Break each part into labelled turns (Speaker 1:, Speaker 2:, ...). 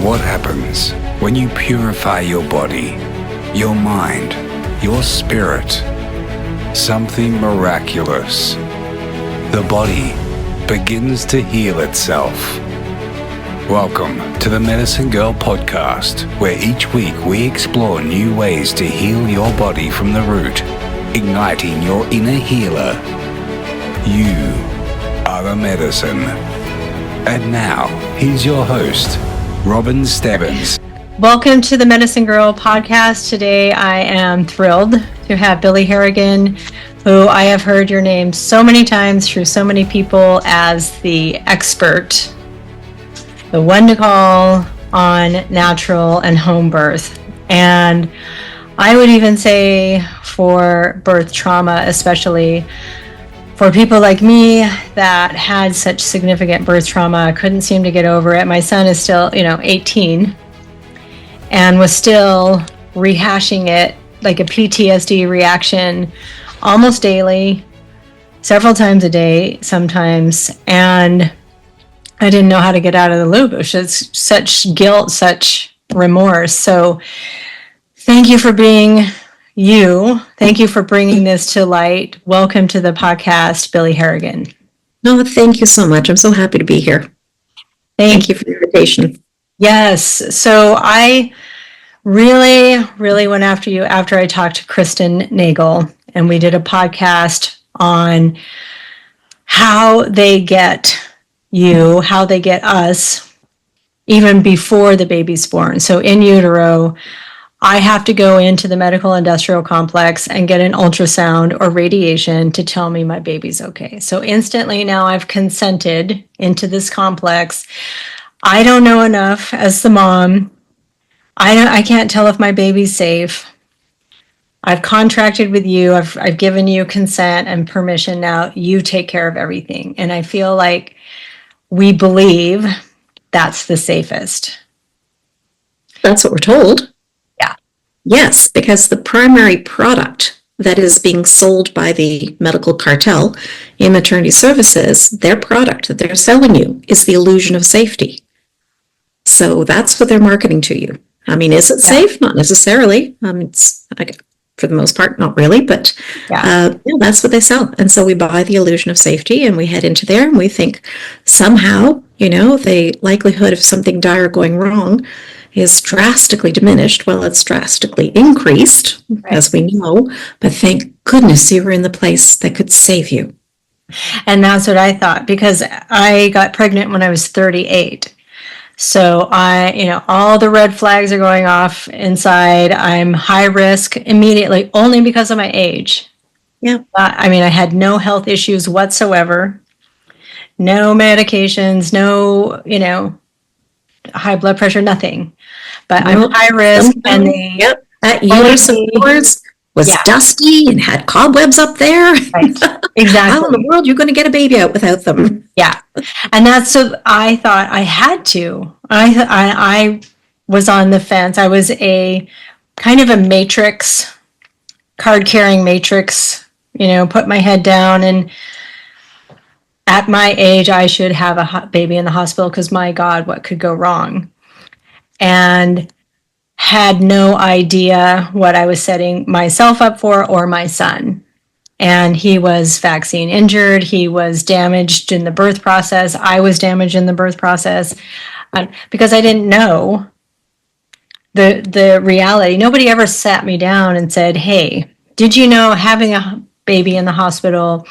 Speaker 1: What happens when you purify your body, your mind, your spirit? Something miraculous. The body begins to heal itself. Welcome to the Medicine Girl podcast, where each week we explore new ways to heal your body from the root, igniting your inner healer. You are the medicine. And now, here's your host, Robin Stebbins.
Speaker 2: Welcome to the Medicine Girl podcast. Today I am thrilled to have Billie Harrigan, who I have heard your name so many times through so many people as the expert, the one to call on natural and home birth. And I would even say for birth trauma, especially for people like me that had such significant birth trauma, couldn't seem to get over it. My son is still, 18 and was still rehashing it like a PTSD reaction almost daily, several times a day sometimes. And I didn't know how to get out of the loop. It was just such guilt, such remorse. So thank you for being you. Thank you for bringing this to light. Welcome to the podcast, Billie Harrigan.
Speaker 3: No, thank you so much. I'm so happy to be here. Thank you for the invitation.
Speaker 2: Yes. So I really went after you after I talked to Kristen Nagel, and we did a podcast on how they get you, how they get us, even before the baby's born. So in utero, I have to go into the medical industrial complex and get an ultrasound or radiation to tell me my baby's okay. So instantly now I've consented into this complex. I don't know enough as the mom. I can't tell if my baby's safe. I've contracted with you. I've given you consent and permission. Now you take care of everything. And I feel like we believe that's the safest.
Speaker 3: That's what we're told.
Speaker 2: Yeah.
Speaker 3: Yes, because the primary product that is being sold by the medical cartel in maternity services, their product that they're selling you is the illusion of safety. So that's what they're marketing to you. I mean, is it safe? Not necessarily. It's for the most part, not really, but that's what they sell. And so we buy the illusion of safety and we head into there and we think somehow, the likelihood of something dire going wrong is drastically diminished. Well, it's drastically increased, as we know, but thank goodness you were in the place that could save you.
Speaker 2: And that's what I thought, because I got pregnant when I was 38. So all the red flags are going off inside. I'm high risk immediately, only because of my age.
Speaker 3: Yeah.
Speaker 2: I had no health issues whatsoever, no medications, no, high blood pressure, nothing. But I'm high risk. And
Speaker 3: that uterus of yours was dusty and had cobwebs up there.
Speaker 2: Right. Exactly.
Speaker 3: How in the world are you going to get a baby out without them?
Speaker 2: Yeah. And that's so I thought I had to. I was on the fence. I was a kind of a matrix, card-carrying matrix, put my head down, and at my age, I should have a baby in the hospital because, my God, what could go wrong? And had no idea what I was setting myself up for or my son. And he was vaccine injured. He was damaged in the birth process. I was damaged in the birth process because I didn't know the reality. Nobody ever sat me down and said, hey, did you know having a baby in the hospital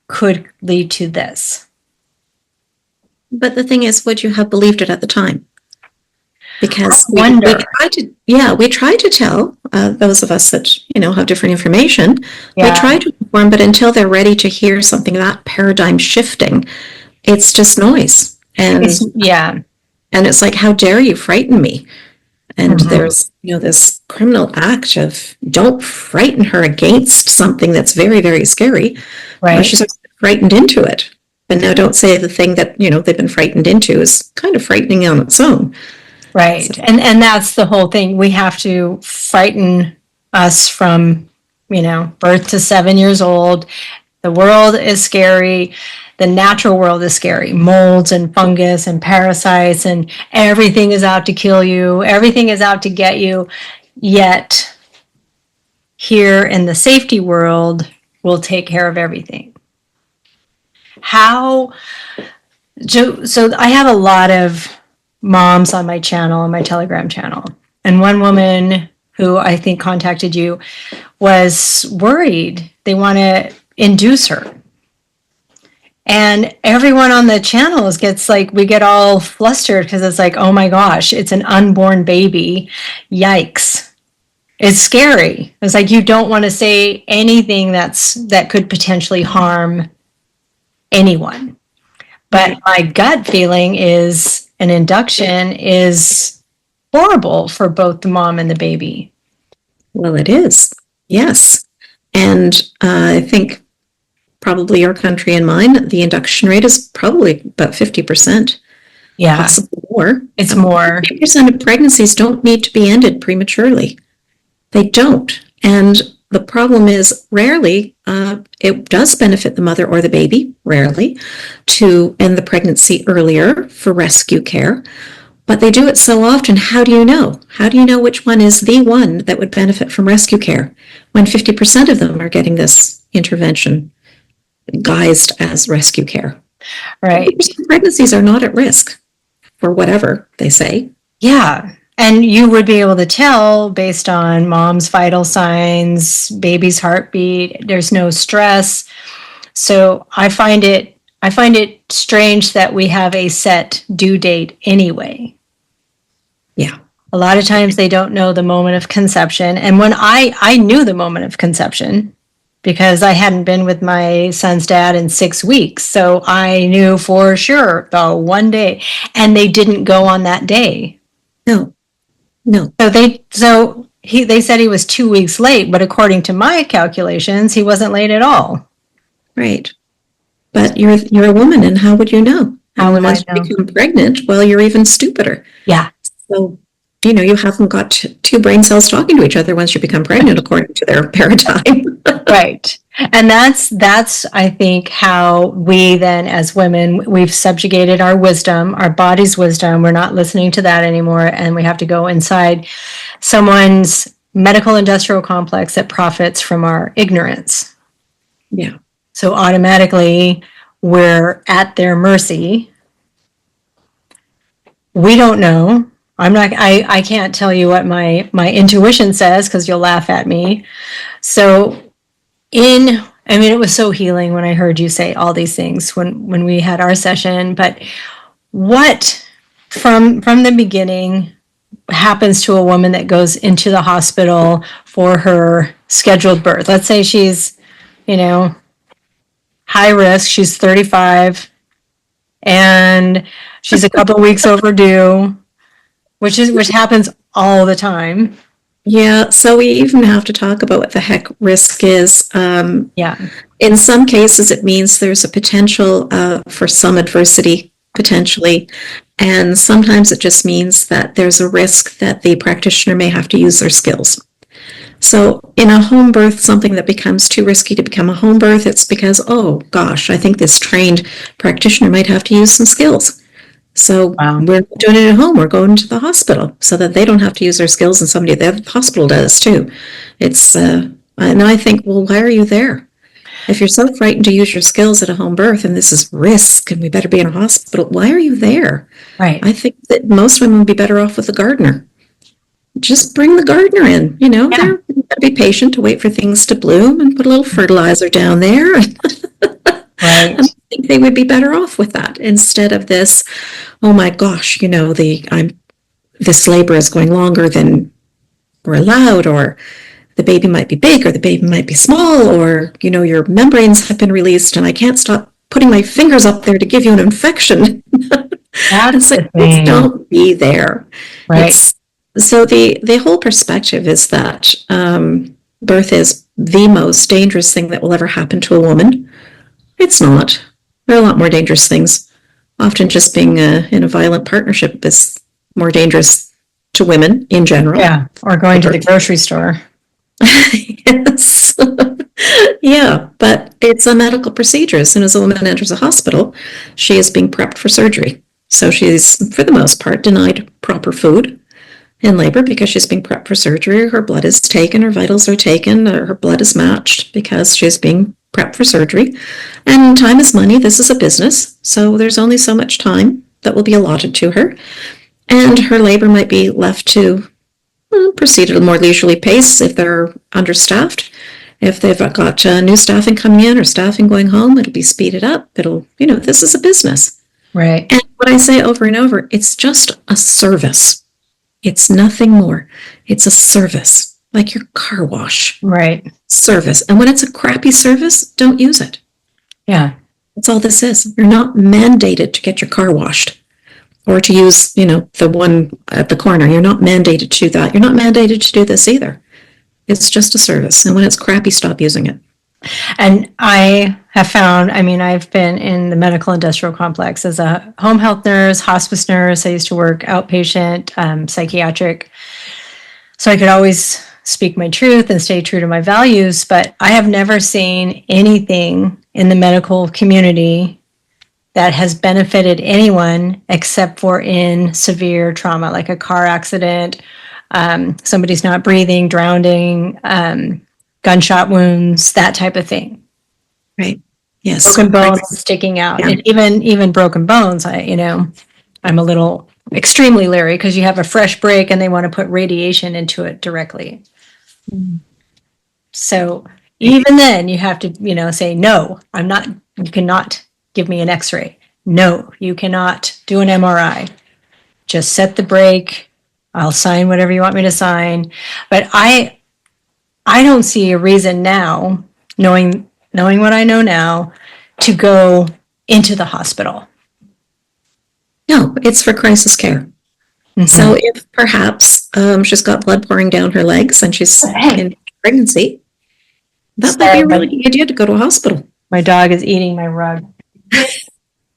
Speaker 2: could lead to this?
Speaker 3: But the thing is, would you have believed it at the time? Because we try to tell those of us that have different information. We try to inform, but until they're ready to hear something that paradigm shifting, it's just noise. And it's like, how dare you frighten me? And there's this criminal act of don't frighten her against something that's very, very scary.
Speaker 2: Right.
Speaker 3: She's frightened into it. But now don't say the thing that they've been frightened into is kind of frightening on its own.
Speaker 2: Right. So, and that's the whole thing. We have to frighten us from, birth to 7 years old. The world is scary. the natural world is scary. Molds and fungus and parasites and everything is out to kill you. Everything is out to get you. Yet here in the safety world, we'll take care of everything. So I have a lot of moms on my channel, on my Telegram channel. And one woman who I think contacted you was worried. They want to induce her. And everyone on the channels gets like, we get all flustered because it's like, oh my gosh, it's an unborn baby. Yikes. It's scary. It's like, you don't want to say anything that could potentially harm anyone. But my gut feeling is an induction is horrible for both the mom and the baby.
Speaker 3: Well, it is. Yes. And I think probably your country and mine, the induction rate is probably about 50%.
Speaker 2: Yeah.
Speaker 3: Possibly more.
Speaker 2: It's more.
Speaker 3: 50% of pregnancies don't need to be ended prematurely. They don't. And the problem is rarely, it does benefit the mother or the baby, rarely, to end the pregnancy earlier for rescue care. But they do it so often. How do you know? How do you know which one is the one that would benefit from rescue care when 50% of them are getting this intervention guised as rescue care?
Speaker 2: Right.
Speaker 3: Pregnancies are not at risk for whatever they say.
Speaker 2: Yeah. And you would be able to tell based on mom's vital signs, baby's heartbeat, there's no stress. So I find it strange that we have a set due date anyway.
Speaker 3: Yeah.
Speaker 2: A lot of times they don't know the moment of conception. And when I knew the moment of conception because I hadn't been with my son's dad in 6 weeks. So I knew for sure the one day, and they didn't go on that day.
Speaker 3: No.
Speaker 2: So they said he was 2 weeks late, but according to my calculations, he wasn't late at all.
Speaker 3: Right. But you're a woman, and how would you know?
Speaker 2: How would I
Speaker 3: once
Speaker 2: know?
Speaker 3: you become pregnant, well, you're even stupider.
Speaker 2: Yeah.
Speaker 3: So, you haven't got two brain cells talking to each other once you become pregnant, according to their paradigm.
Speaker 2: Right. And that's I think how we then as women, we've subjugated our wisdom, our body's wisdom. We're not listening to that anymore. And we have to go inside someone's medical industrial complex that profits from our ignorance.
Speaker 3: Yeah.
Speaker 2: So automatically we're at their mercy. We don't know. I can't tell you what my intuition says because you'll laugh at me. So it was so healing when I heard you say all these things when we had our session, but what from the beginning happens to a woman that goes into the hospital for her scheduled birth? Let's say she's, high risk, she's 35 and she's a couple weeks overdue, which happens all the time.
Speaker 3: Yeah, so we even have to talk about what the heck risk is.
Speaker 2: Yeah.
Speaker 3: In some cases, it means there's a potential for some adversity, potentially. And sometimes it just means that there's a risk that the practitioner may have to use their skills. So in a home birth, something that becomes too risky to become a home birth, it's because, oh gosh, I think this trained practitioner might have to use some skills. So We're doing it at home. We're going to the hospital so that they don't have to use their skills, and somebody at the hospital does too. It's and I think, well, why are you there? If you're so frightened to use your skills at a home birth, and this is risk, and we better be in a hospital, why are you there?
Speaker 2: Right.
Speaker 3: I think that most women would be better off with a gardener. Just bring the gardener in. They're be patient to wait for things to bloom and put a little fertilizer down there.
Speaker 2: Right.
Speaker 3: I think they would be better off with that instead of this, oh my gosh, this labor is going longer than we're allowed, or the baby might be big, or the baby might be small, or, your membranes have been released and I can't stop putting my fingers up there to give you an infection.
Speaker 2: That's the
Speaker 3: Let's
Speaker 2: thing.
Speaker 3: don't be there.
Speaker 2: Right.
Speaker 3: So the whole perspective is that birth is the most dangerous thing that will ever happen to a woman. It's not. There are a lot more dangerous things. Often just being in a violent partnership is more dangerous to women in general.
Speaker 2: Yeah. Or going to the grocery store.
Speaker 3: Yes. Yeah, but it's a medical procedure. As soon as a woman enters a hospital, she is being prepped for surgery. So she's, for the most part, denied proper food in labor because she's being prepped for surgery. Her blood is taken, her vitals are taken, or her blood is matched because she's being prepped for surgery. And time is money. This is a business. So there's only so much time that will be allotted to her. And her labor might be left to proceed at a more leisurely pace if they're understaffed. If they've got new staffing coming in or staffing going home, it'll be speeded up. This is a business.
Speaker 2: Right.
Speaker 3: And what I say over and over, it's just a service. It's nothing more. It's a service, like your car wash.
Speaker 2: Right.
Speaker 3: Service. And when it's a crappy service, don't use it.
Speaker 2: Yeah.
Speaker 3: That's all this is. You're not mandated to get your car washed or to use, the one at the corner. You're not mandated to do that. You're not mandated to do this either. It's just a service. And when it's crappy, stop using it.
Speaker 2: And I have found, I've been in the medical industrial complex as a home health nurse, hospice nurse. I used to work outpatient, psychiatric. So I could always speak my truth and stay true to my values. But I have never seen anything in the medical community that has benefited anyone except for in severe trauma, like a car accident, somebody's not breathing, drowning, gunshot wounds, that type of thing.
Speaker 3: Right. Yes.
Speaker 2: Broken bones sticking out.
Speaker 3: Yeah.
Speaker 2: And even broken bones, I'm a little extremely leery because you have a fresh break and they want to put radiation into it directly. So even then you have to, say, no, you cannot give me an x-ray. No, you cannot do an MRI. Just set the break. I'll sign whatever you want me to sign. But I don't see a reason now, knowing what I know now, to go into the hospital.
Speaker 3: No, it's for crisis care. Mm-hmm. So if perhaps she's got blood pouring down her legs and she's in pregnancy, that might be a really good idea to go to a hospital.
Speaker 2: My dog is eating my rug.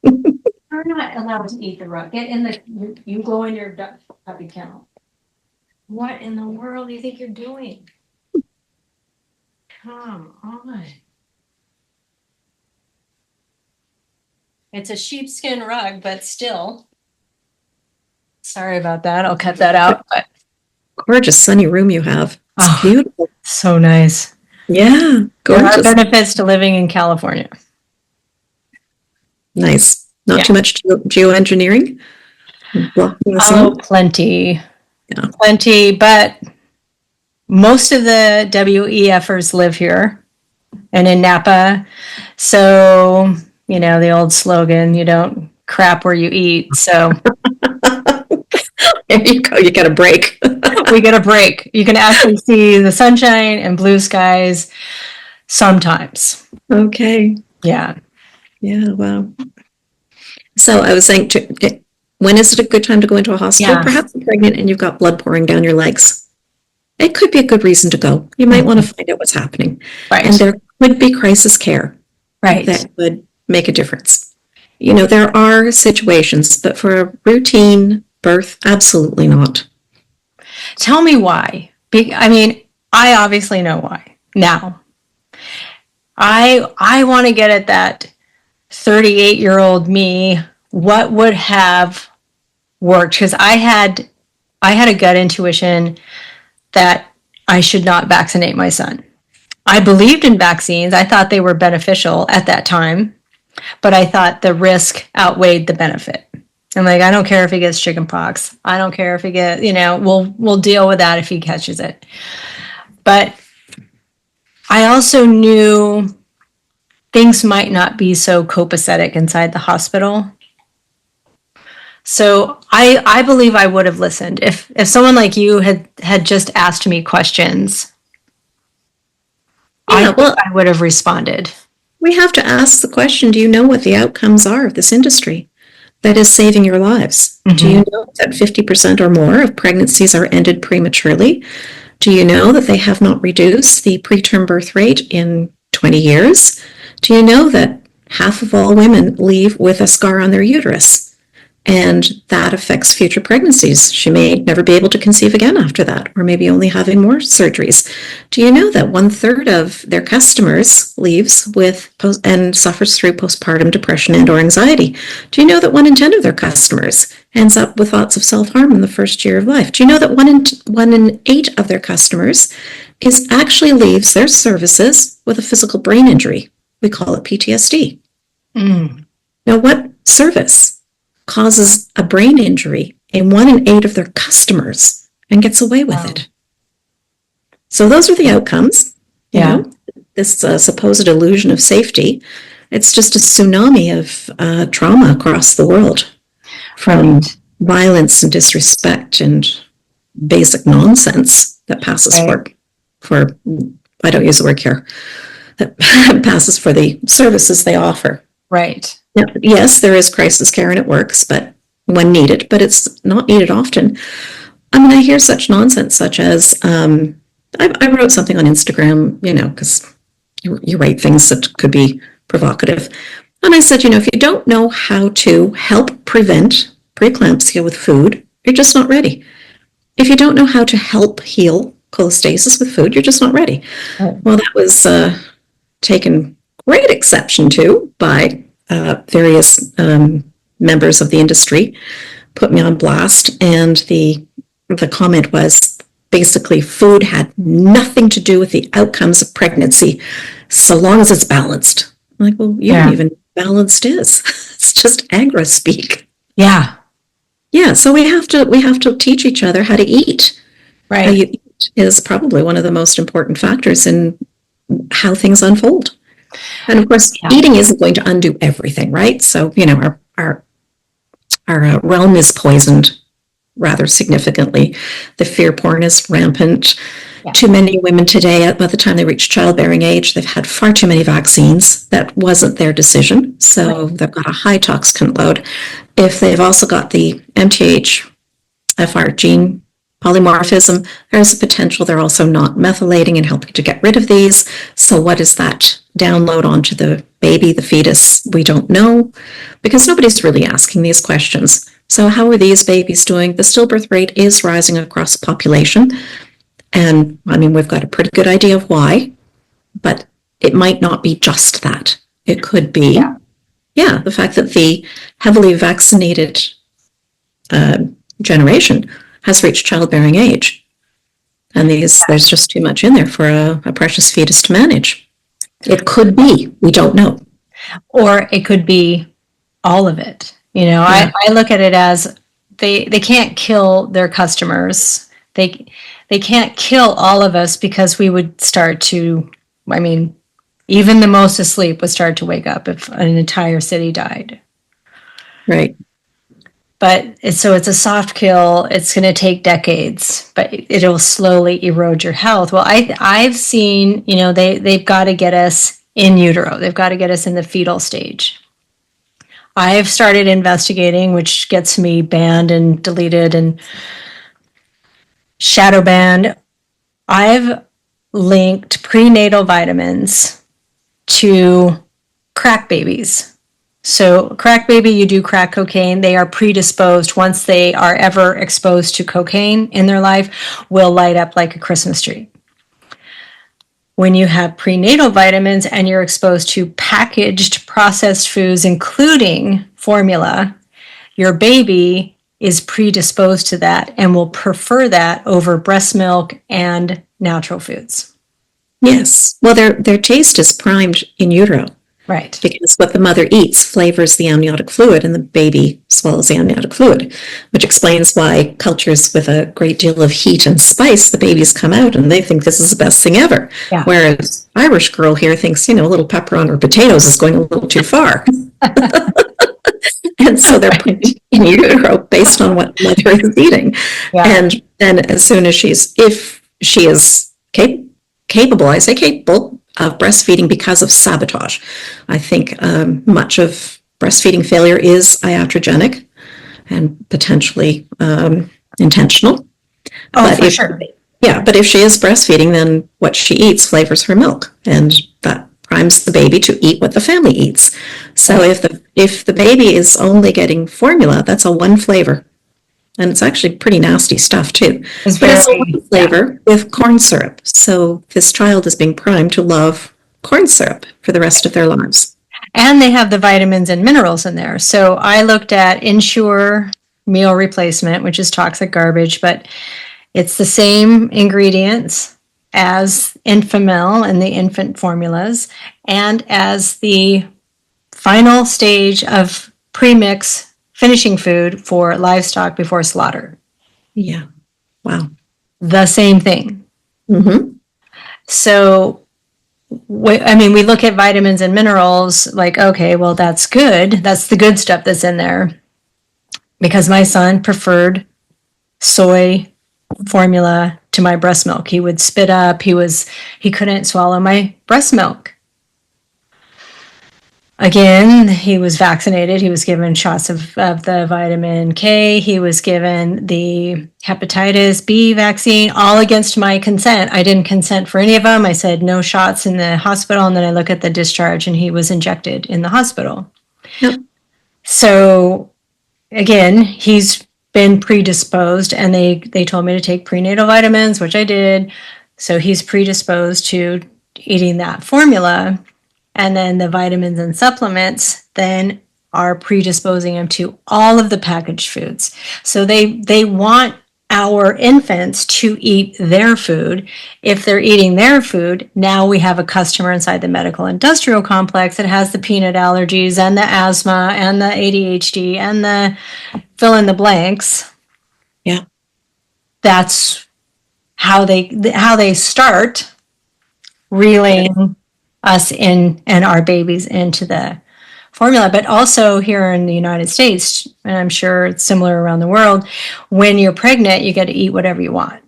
Speaker 2: You're not allowed to eat the rug. Get in you go in your puppy kennel. What in the world do you think you're doing? Come on. It's a sheepskin rug, but still. Sorry about that. I'll cut that out. But
Speaker 3: gorgeous sunny room you have. It's beautiful.
Speaker 2: So nice.
Speaker 3: Yeah, gorgeous.
Speaker 2: There are benefits to living in California.
Speaker 3: Nice. Not too much geoengineering.
Speaker 2: Plenty.
Speaker 3: Yeah.
Speaker 2: Plenty, but most of the WEFers live here and in Napa. So, the old slogan, you don't crap where you eat. So
Speaker 3: there you go. You get a break.
Speaker 2: We get a break. You can actually see the sunshine and blue skies sometimes.
Speaker 3: Okay.
Speaker 2: Yeah.
Speaker 3: Yeah. Wow. So I was saying, when is it a good time to go into a hospital? Yeah. Perhaps you're pregnant and you've got blood pouring down your legs. It could be a good reason to go. You might want to find out what's happening.
Speaker 2: Right.
Speaker 3: And there could be crisis care.
Speaker 2: Right.
Speaker 3: That would make a difference. There are situations, but for a routine birth, absolutely not.
Speaker 2: Tell me why. I obviously know why now. I want to get at that 38-year-old me. What would have worked? Because I had a gut intuition that I should not vaccinate my son. I believed in vaccines. I thought they were beneficial at that time, but I thought the risk outweighed the benefit. I'm like, I don't care if he gets chickenpox. I don't care if he gets, we'll deal with that if he catches it. But I also knew things might not be so copacetic inside the hospital. So I believe I would have listened. If someone like you had just asked me questions, I would have responded.
Speaker 3: We have to ask the question, do you know what the outcomes are of this industry that is saving your lives? Mm-hmm. Do you know that 50% or more of pregnancies are ended prematurely? Do you know that they have not reduced the preterm birth rate in 20 years? Do you know that half of all women leave with a scar on their uterus? And that affects future pregnancies. She may never be able to conceive again after that, or maybe only having more surgeries. Do you know that 1/3 of their customers leaves with and suffers through postpartum depression and or anxiety? Do you know that 1 in 10 of their customers ends up with thoughts of self-harm in the first year of life? Do you know that 1 in 8 of their customers actually leaves their services with a physical brain injury? We call it PTSD. Now, what service causes a brain injury in 1 in 8 of their customers and gets away with it? So those are the outcomes. You know, this supposed illusion of safety. It's just a tsunami of trauma across the world, from violence and disrespect and basic nonsense that passes for I don't use the word care, that passes for the services they offer.
Speaker 2: Right.
Speaker 3: Now, yes, there is crisis care and it works, but when needed, but it's not needed often. I mean, I hear such nonsense, such as I wrote something on Instagram, you know, because you write things that could be provocative. And I said, you know, if you don't know how to help prevent preeclampsia with food, you're just not ready. If you don't know how to help heal cholestasis with food, you're just not ready. Well, that was taken great exception to by various members of the industry, put me on blast, and the comment was basically food had nothing to do with the outcomes of pregnancy so long as it's balanced. I'm like, well, you don't even know what balanced is. It's just agro speak.
Speaker 2: Yeah.
Speaker 3: Yeah, so we have to teach each other how to eat.
Speaker 2: Right.
Speaker 3: How you eat is probably one of the most important factors in how things unfold. And of course, eating isn't going to undo everything, right? So, you know, our realm is poisoned rather significantly. The fear porn is rampant. Too many women today, by the time they reach childbearing age, they've had far too many vaccines. That wasn't their decision. So they've got a high toxicant load. If they've also got the MTHFR gene polymorphism, there's a potential they're also not methylating and helping to get rid of these. So what does that download onto the baby, the fetus? We don't know, because nobody's really asking these questions. So how are these babies doing? The stillbirth rate is rising across the population. And I mean, we've got a pretty good idea of why, but it might not be just that. It could be, the fact that the heavily vaccinated generation has reached childbearing age. And there's just too much in there for a precious fetus to manage. It could be, we don't know.
Speaker 2: Or it could be all of it. You know, I look at it as they can't kill their customers. They can't kill all of us, because we would start to, I mean, even the most asleep would start to wake up if an entire city died.
Speaker 3: Right.
Speaker 2: But it's a soft kill. It's going to take decades, but it'll slowly erode your health. Well, I've seen, you know, they've got to get us in utero. They've got to get us in the fetal stage. I've started investigating, which gets me banned and deleted and shadow banned. I've linked prenatal vitamins to crack babies. So crack baby, you do crack cocaine, they are predisposed, once they are ever exposed to cocaine in their life, will light up like a Christmas tree. When you have prenatal vitamins and you're exposed to packaged processed foods, including formula, your baby is predisposed to that and will prefer that over breast milk and natural foods.
Speaker 3: Yes. Well, their taste is primed in utero.
Speaker 2: Right.
Speaker 3: Because what the mother eats flavors the amniotic fluid, and the baby swallows the amniotic fluid, which explains why cultures with a great deal of heat and spice, the babies come out and they think this is the best thing ever. Yeah. Whereas Irish girl here thinks, you know, a little pepper on her potatoes is going a little too far. And so they're put in utero based on what mother is eating. Yeah. And then as soon as if she is capable, I say capable, of breastfeeding because of sabotage. I think much of breastfeeding failure is iatrogenic and potentially intentional.
Speaker 2: Oh, for sure.
Speaker 3: Yeah, but if she is breastfeeding, then what she eats flavors her milk, and that primes the baby to eat what the family eats. So if the baby is only getting formula, that's a one flavor. And it's actually pretty nasty stuff too. But it's a one flavor with corn syrup. So this child is being primed to love corn syrup for the rest of their lives.
Speaker 2: And they have the vitamins and minerals in there. So I looked at Ensure meal replacement, which is toxic garbage, but it's the same ingredients as Infamil and the infant formulas, and as the final stage of premix finishing food for livestock before slaughter.
Speaker 3: Yeah. Wow.
Speaker 2: The same thing.
Speaker 3: Mm-hmm.
Speaker 2: So, we look at vitamins and minerals like, okay, well, that's good. That's the good stuff that's in there. Because my son preferred soy formula to my breast milk. He would spit up. He couldn't swallow my breast milk. Again, he was vaccinated. He was given shots of the vitamin K. He was given the hepatitis B vaccine, all against my consent. I didn't consent for any of them. I said no shots in the hospital. And then I look at the discharge and he was injected in the hospital.
Speaker 3: Yep.
Speaker 2: So again, he's been predisposed, and they told me to take prenatal vitamins, which I did. So he's predisposed to eating that formula. And then the vitamins and supplements then are predisposing him to all of the packaged foods. So they want our infants to eat their food. If they're eating their food, now we have a customer inside the medical industrial complex that has the peanut allergies and the asthma and the ADHD and the fill in the blanks.
Speaker 3: Yeah.
Speaker 2: That's how they start reeling us in and our babies into the formula. But also here in the United States, and I'm sure it's similar around the world, when you're pregnant, you get to eat whatever you want.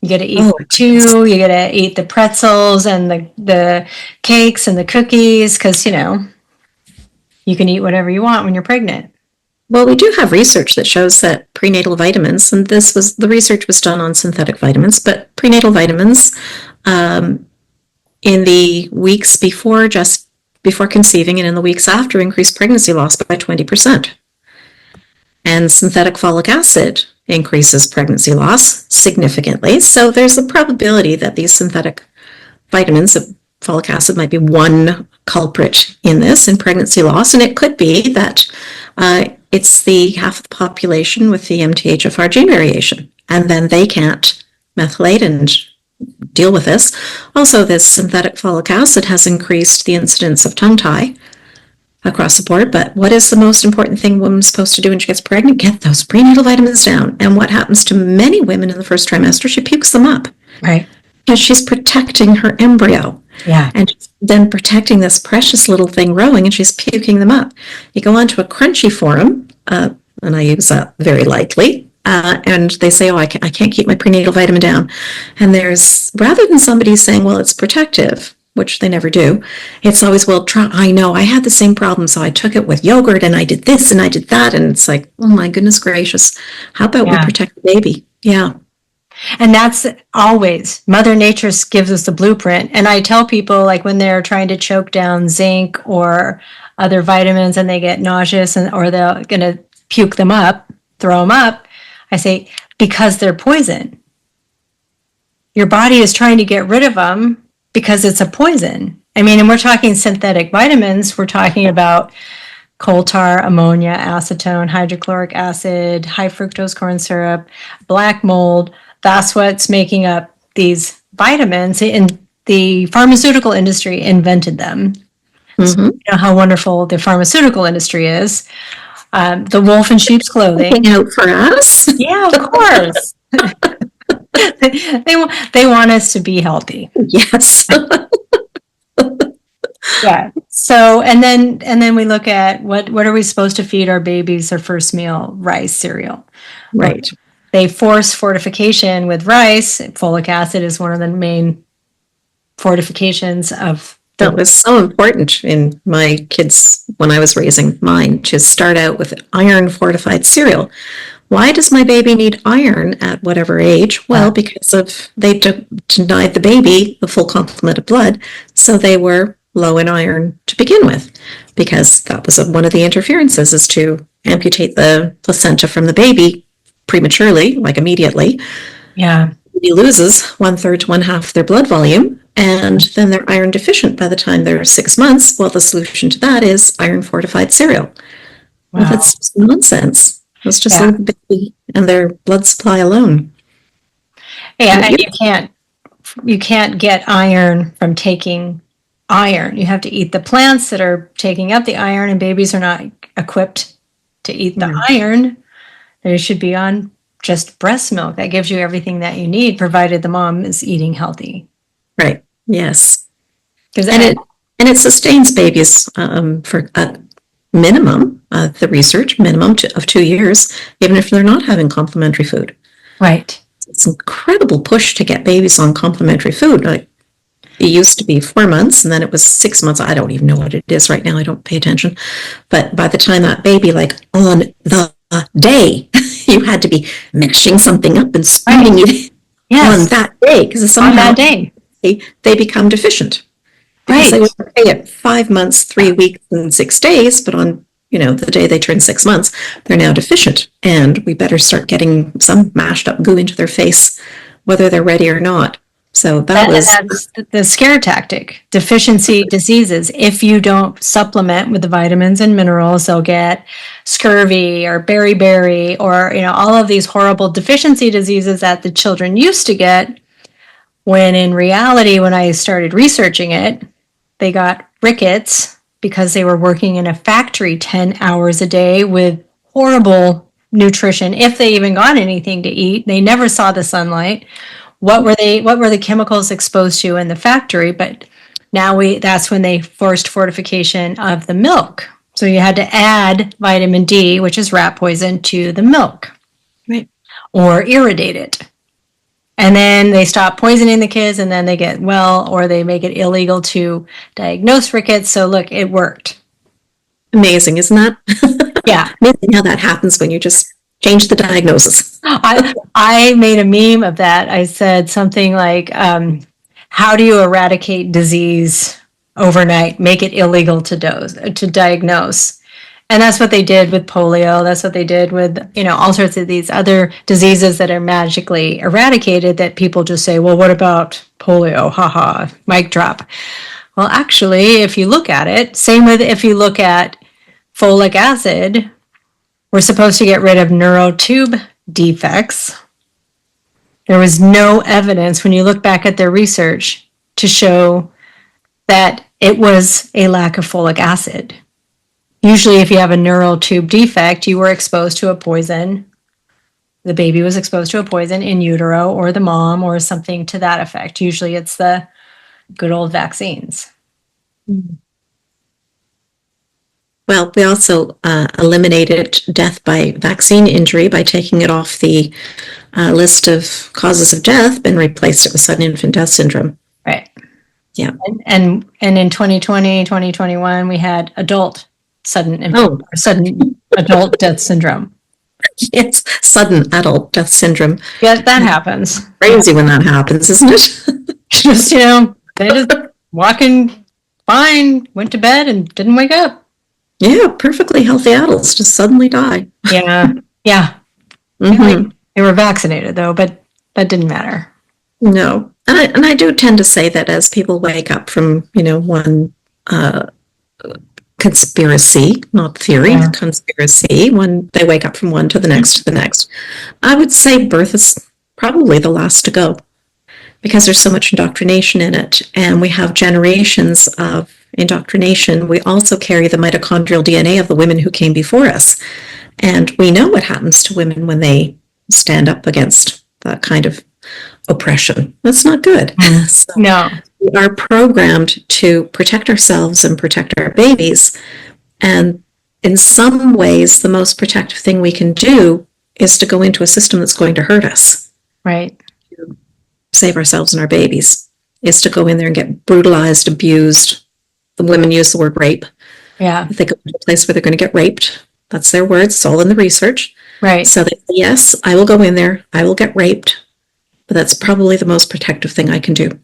Speaker 2: You get to eat two, you get to eat the pretzels and the cakes and the cookies, because, you can eat whatever you want when you're pregnant.
Speaker 3: Well, we do have research that shows that prenatal vitamins, and the research was done on synthetic vitamins, but prenatal vitamins, in the weeks before conceiving and in the weeks after, increased pregnancy loss by 20%. And synthetic folic acid increases pregnancy loss significantly. So there's a probability that these synthetic vitamins, folic acid might be one culprit in pregnancy loss. And it could be that it's the half of the population with the MTHFR gene variation, and then they can't methylate and deal with this. Also, this synthetic folic acid has increased the incidence of tongue tie across the board. But what is the most important thing a woman's supposed to do when she gets pregnant? Get those prenatal vitamins down. And what happens to many women in the first trimester? She pukes them up.
Speaker 2: Right.
Speaker 3: Because she's protecting her embryo.
Speaker 2: Yeah.
Speaker 3: And then protecting this precious little thing growing, and she's puking them up. You go onto a Crunchy forum, and I use that very lightly. And they say, I can't keep my prenatal vitamin down. And rather than somebody saying, well, it's protective, which they never do, it's always, well, I know, I had the same problem, so I took it with yogurt, and I did this, and I did that. And it's like, oh my goodness gracious, how about we protect the baby? Yeah.
Speaker 2: And that's always, Mother Nature gives us the blueprint. And I tell people, like, when they're trying to choke down zinc or other vitamins and they get nauseous or they're going to puke them up, throw them up, I say, because they're poison. Your body is trying to get rid of them because it's a poison. And we're talking synthetic vitamins. We're talking about coal tar, ammonia, acetone, hydrochloric acid, high fructose corn syrup, black mold. That's what's making up these vitamins. And the pharmaceutical industry invented them. Mm-hmm. So you know how wonderful the pharmaceutical industry is. The wolf in sheep's clothing.
Speaker 3: Looking out for us?
Speaker 2: Yeah, of course. they want us to be healthy.
Speaker 3: Yes.
Speaker 2: Yeah. So and then we look at what are we supposed to feed our babies their first meal? Rice cereal. Right. They force fortification with rice. Folic acid is one of the main fortifications of.
Speaker 3: That was so important in my kids when I was raising mine, to start out with iron fortified cereal, Why does my baby need iron at whatever age? Well, because they denied the baby the full complement of blood, so they were low in iron to begin with, because that was one of the interferences, is to amputate the placenta from the baby prematurely, like immediately.
Speaker 2: Yeah.
Speaker 3: He loses 1/3 to 1/2 their blood volume, and then they're iron deficient by the time they're 6 months. Well, the solution to that is iron fortified cereal. Well, that's just nonsense. It's just like the baby and their blood supply alone.
Speaker 2: Yeah, and you can't get iron from taking iron. You have to eat the plants that are taking up the iron, and babies are not equipped to eat the iron. They should be on just breast milk. That gives you everything that you need, provided the mom is eating healthy.
Speaker 3: Right. Yes. And it sustains babies for a minimum, the research minimum of 2 years, even if they're not having complementary food.
Speaker 2: Right.
Speaker 3: It's an incredible push to get babies on complementary food. Like, it used to be 4 months, and then it was 6 months. I don't even know what it is right now. I don't pay attention. But by the time that baby, like on the day, you had to be mashing something up and spooning it on that day, because on that day they become deficient. Because they would pay it 5 months, 3 weeks, and 6 days, but on the day they turn 6 months, they're now deficient, and we better start getting some mashed up goo into their face, whether they're ready or not. So that's
Speaker 2: the scare tactic. Deficiency diseases. If you don't supplement with the vitamins and minerals, they'll get scurvy or beriberi, or all of these horrible deficiency diseases that the children used to get. When in reality, when I started researching it, they got rickets because they were working in a factory 10 hours a day with horrible nutrition. If they even got anything to eat, they never saw the sunlight. What were the chemicals exposed to in the factory? But now that's when they forced fortification of the milk. So you had to add vitamin D, which is rat poison, to the milk.
Speaker 3: Right.
Speaker 2: Or irradiate it. And then they stop poisoning the kids, and then they get well, or they make it illegal to diagnose rickets. So look, it worked.
Speaker 3: Amazing, isn't that?
Speaker 2: Yeah.
Speaker 3: Amazing how that happens when you just change the diagnosis.
Speaker 2: I made a meme of that. I said something like, how do you eradicate disease overnight? Make it illegal to diagnose. And that's what they did with polio. That's what they did with, all sorts of these other diseases that are magically eradicated, that people just say, well, what about polio? Haha, mic drop. Well, actually, if you look at it, same with if you look at folic acid, we're supposed to get rid of neurotube defects. There was no evidence, when you look back at their research, to show that it was a lack of folic acid. Usually, if you have a neural tube defect, you were exposed to a poison. The baby was exposed to a poison in utero, or the mom, or something to that effect. Usually, it's the good old vaccines.
Speaker 3: Well, we also eliminated death by vaccine injury by taking it off the list of causes of death and replaced it with sudden infant death syndrome.
Speaker 2: Right.
Speaker 3: Yeah.
Speaker 2: And in 2020, 2021, we had sudden adult death syndrome.
Speaker 3: Yes, sudden adult death syndrome.
Speaker 2: Yeah, that happens.
Speaker 3: Crazy when that happens, isn't it?
Speaker 2: Just, they just walking fine, went to bed and didn't wake up.
Speaker 3: Yeah, perfectly healthy adults just suddenly die.
Speaker 2: Yeah. Mm-hmm. They were vaccinated, though, but that didn't matter.
Speaker 3: No. And I do tend to say that as people wake up from, one conspiracy, not theory, conspiracy, when they wake up from one to the next, I would say birth is probably the last to go, because there's so much indoctrination in it, and we have generations of indoctrination. We also carry the mitochondrial DNA of the women who came before us, and we know what happens to women when they stand up against that kind of oppression. That's not good. So
Speaker 2: no.
Speaker 3: We are programmed to protect ourselves and protect our babies, and in some ways the most protective thing we can do is to go into a system that's going to hurt us.
Speaker 2: Right.
Speaker 3: To save ourselves and our babies is to go in there and get brutalized, abused. The women use the word rape.
Speaker 2: Yeah.
Speaker 3: If they go to a place where they're going to get raped, that's their words. It's all in the research.
Speaker 2: Right.
Speaker 3: So that, yes, I will go in there, I will get raped, but that's probably the most protective thing I can do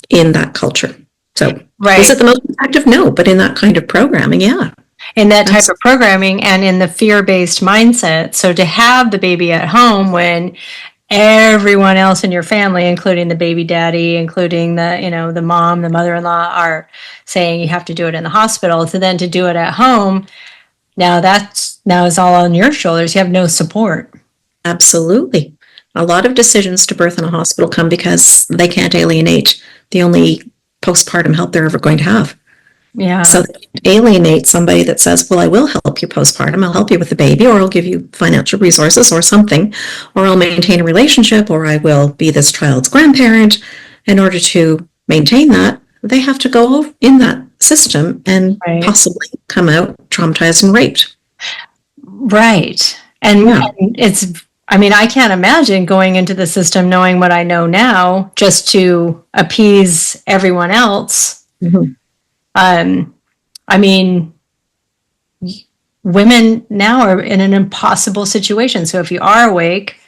Speaker 3: in that culture. So
Speaker 2: Right.
Speaker 3: is it the most protective? No, but in that kind of programming, yeah.
Speaker 2: In that type of programming and in the fear-based mindset. So to have the baby at home when everyone else in your family, including the baby daddy, including the mom, the mother-in-law, are saying you have to do it in the hospital, to then to do it at home, now it's all on your shoulders. You have no support.
Speaker 3: Absolutely. A lot of decisions to birth in a hospital come because they can't alienate the only postpartum help they're ever going to have.
Speaker 2: Yeah.
Speaker 3: So they alienate somebody that says, well, I will help you postpartum. I'll help you with the baby, or I'll give you financial resources or something, or I'll maintain a relationship, or I will be this child's grandparent. In order to maintain that, they have to go in that system and possibly come out traumatized and raped.
Speaker 2: Right. And I can't imagine going into the system knowing what I know now just to appease everyone else.
Speaker 3: Mm-hmm.
Speaker 2: Women now are in an impossible situation. So if you are awake,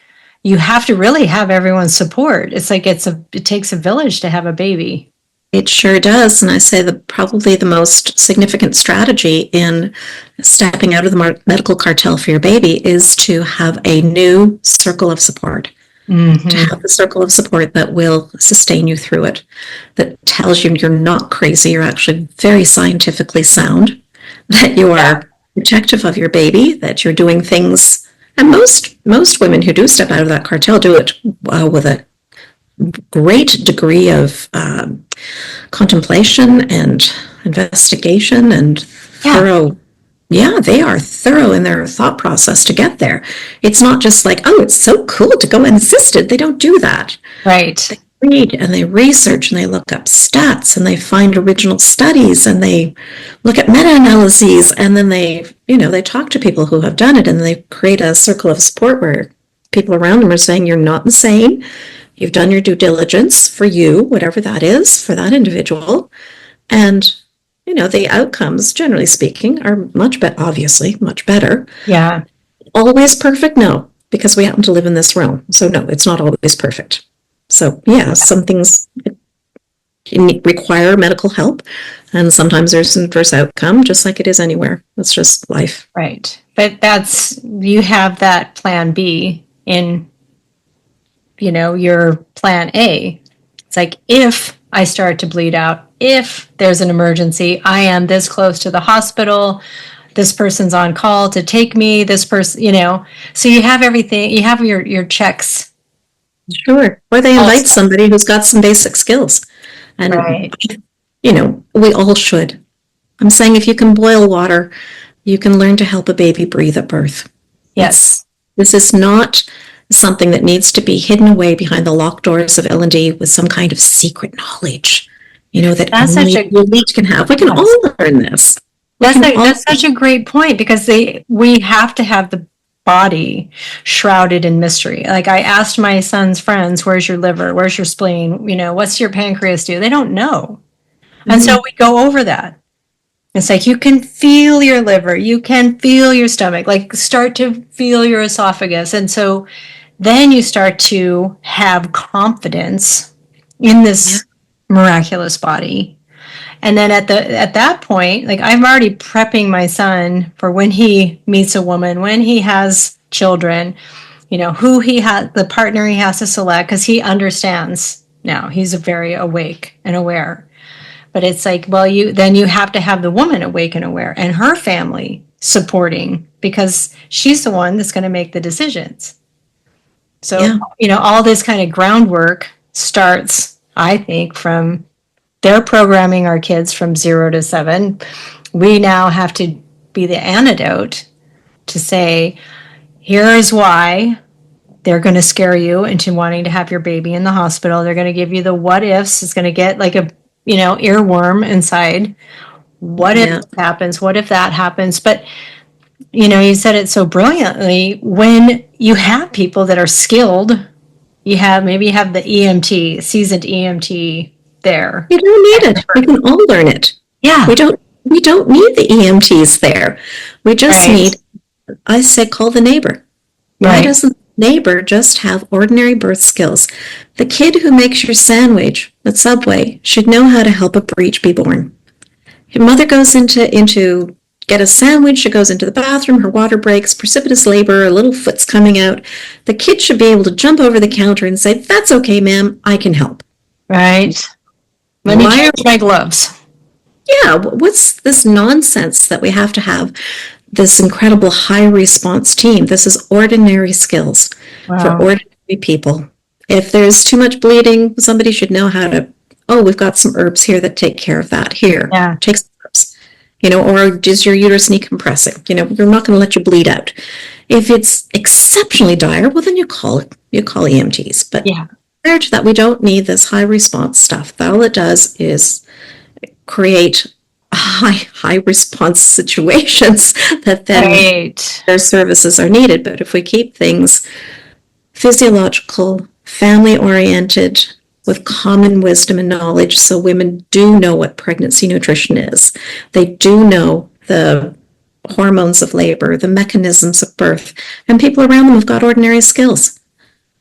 Speaker 2: you have to really have everyone's support. It's like it takes a village to have a baby.
Speaker 3: It sure does. And I say that probably the most significant strategy in stepping out of the medical cartel for your baby is to have a new circle of support. Mm-hmm. To have a circle of support that will sustain you through it, that tells you you're not crazy, you're actually very scientifically sound, that you are protective of your baby, that you're doing things. And most women who do step out of that cartel do it with a great degree of contemplation and investigation and thorough. Yeah, they are thorough in their thought process to get there. It's not just like, oh, it's so cool to go unassisted. They don't do that.
Speaker 2: Right.
Speaker 3: They read and they research and they look up stats and they find original studies and they look at meta-analyses, and then they talk to people who have done it, and they create a circle of support where people around them are saying, you're not insane. You've done your due diligence for you, whatever that is, for that individual. And the outcomes, generally speaking, are obviously much better.
Speaker 2: Yeah.
Speaker 3: Always perfect? No, because we happen to live in this realm. So no, it's not always perfect. So yeah, some things require medical help, and sometimes there's an adverse outcome, just like it is anywhere. It's just life.
Speaker 2: Right. But you have that plan B in, your plan A. It's like, if I start to bleed out, if there's an emergency, I am this close to the hospital, this person's on call to take me, this person, so you have everything, you have your checks.
Speaker 3: Sure. Or they invite somebody who's got some basic skills. And, we all should. I'm saying if you can boil water, you can learn to help a baby breathe at birth.
Speaker 2: Yes.
Speaker 3: This is not something that needs to be hidden away behind the locked doors of L&D with some kind of secret knowledge, that only elite can have. We can all learn this.
Speaker 2: That's such a great point, because we have to have the body shrouded in mystery. Like, I asked my son's friends, where's your liver? Where's your spleen? What's your pancreas do? They don't know. Mm-hmm. And so we go over that. It's like, you can feel your liver, you can feel your stomach, like start to feel your esophagus. And so then you start to have confidence in this miraculous body. And then at that point, like, I'm already prepping my son for when he meets a woman, when he has children, who the partner he has to select, because he understands now. He's very awake and aware. But it's like, well, you have to have the woman awake and aware, and her family supporting, because she's the one that's going to make the decisions. So, all this kind of groundwork starts, I think, from they're programming our kids from 0 to 7. We now have to be the antidote to say, here's why they're going to scare you into wanting to have your baby in the hospital. They're going to give you the what ifs. It's going to get like a, earworm inside. What if this happens? What if that happens? But, you said it so brilliantly. When you have people that are skilled, maybe you have the EMT, seasoned EMT there.
Speaker 3: You don't need it. We can all learn it.
Speaker 2: Yeah.
Speaker 3: We don't need the EMTs there. We just need I say call the neighbor. Why
Speaker 2: Right.
Speaker 3: doesn't the neighbor just have ordinary birth skills? The kid who makes your sandwich at Subway should know how to help a breech be born. Your mother goes into get a sandwich, she goes into the bathroom, her water breaks, precipitous labor, a little foot's coming out. The kid should be able to jump over the counter and say, "That's okay, ma'am, I can help."
Speaker 2: Right. Let me change my gloves.
Speaker 3: Yeah, what's this nonsense that we have to have this incredible high response team? This is ordinary skills for
Speaker 2: Wow.
Speaker 3: ordinary people. If there's too much bleeding, somebody should know how to, oh, we've got some herbs here that take care of that. Here,
Speaker 2: Yeah.
Speaker 3: take some herbs. Or does your uterus need compressing? We're not going to let you bleed out. If it's exceptionally dire, well, then you call EMTs. But
Speaker 2: Yeah.
Speaker 3: prior to that, we don't need this high response stuff. All it does is create high response situations that then
Speaker 2: Right.
Speaker 3: their services are needed. But if we keep things physiological, family oriented, with common wisdom and knowledge, so women do know what pregnancy nutrition is, they do know the hormones of labor, the mechanisms of birth, and people around them have got ordinary skills.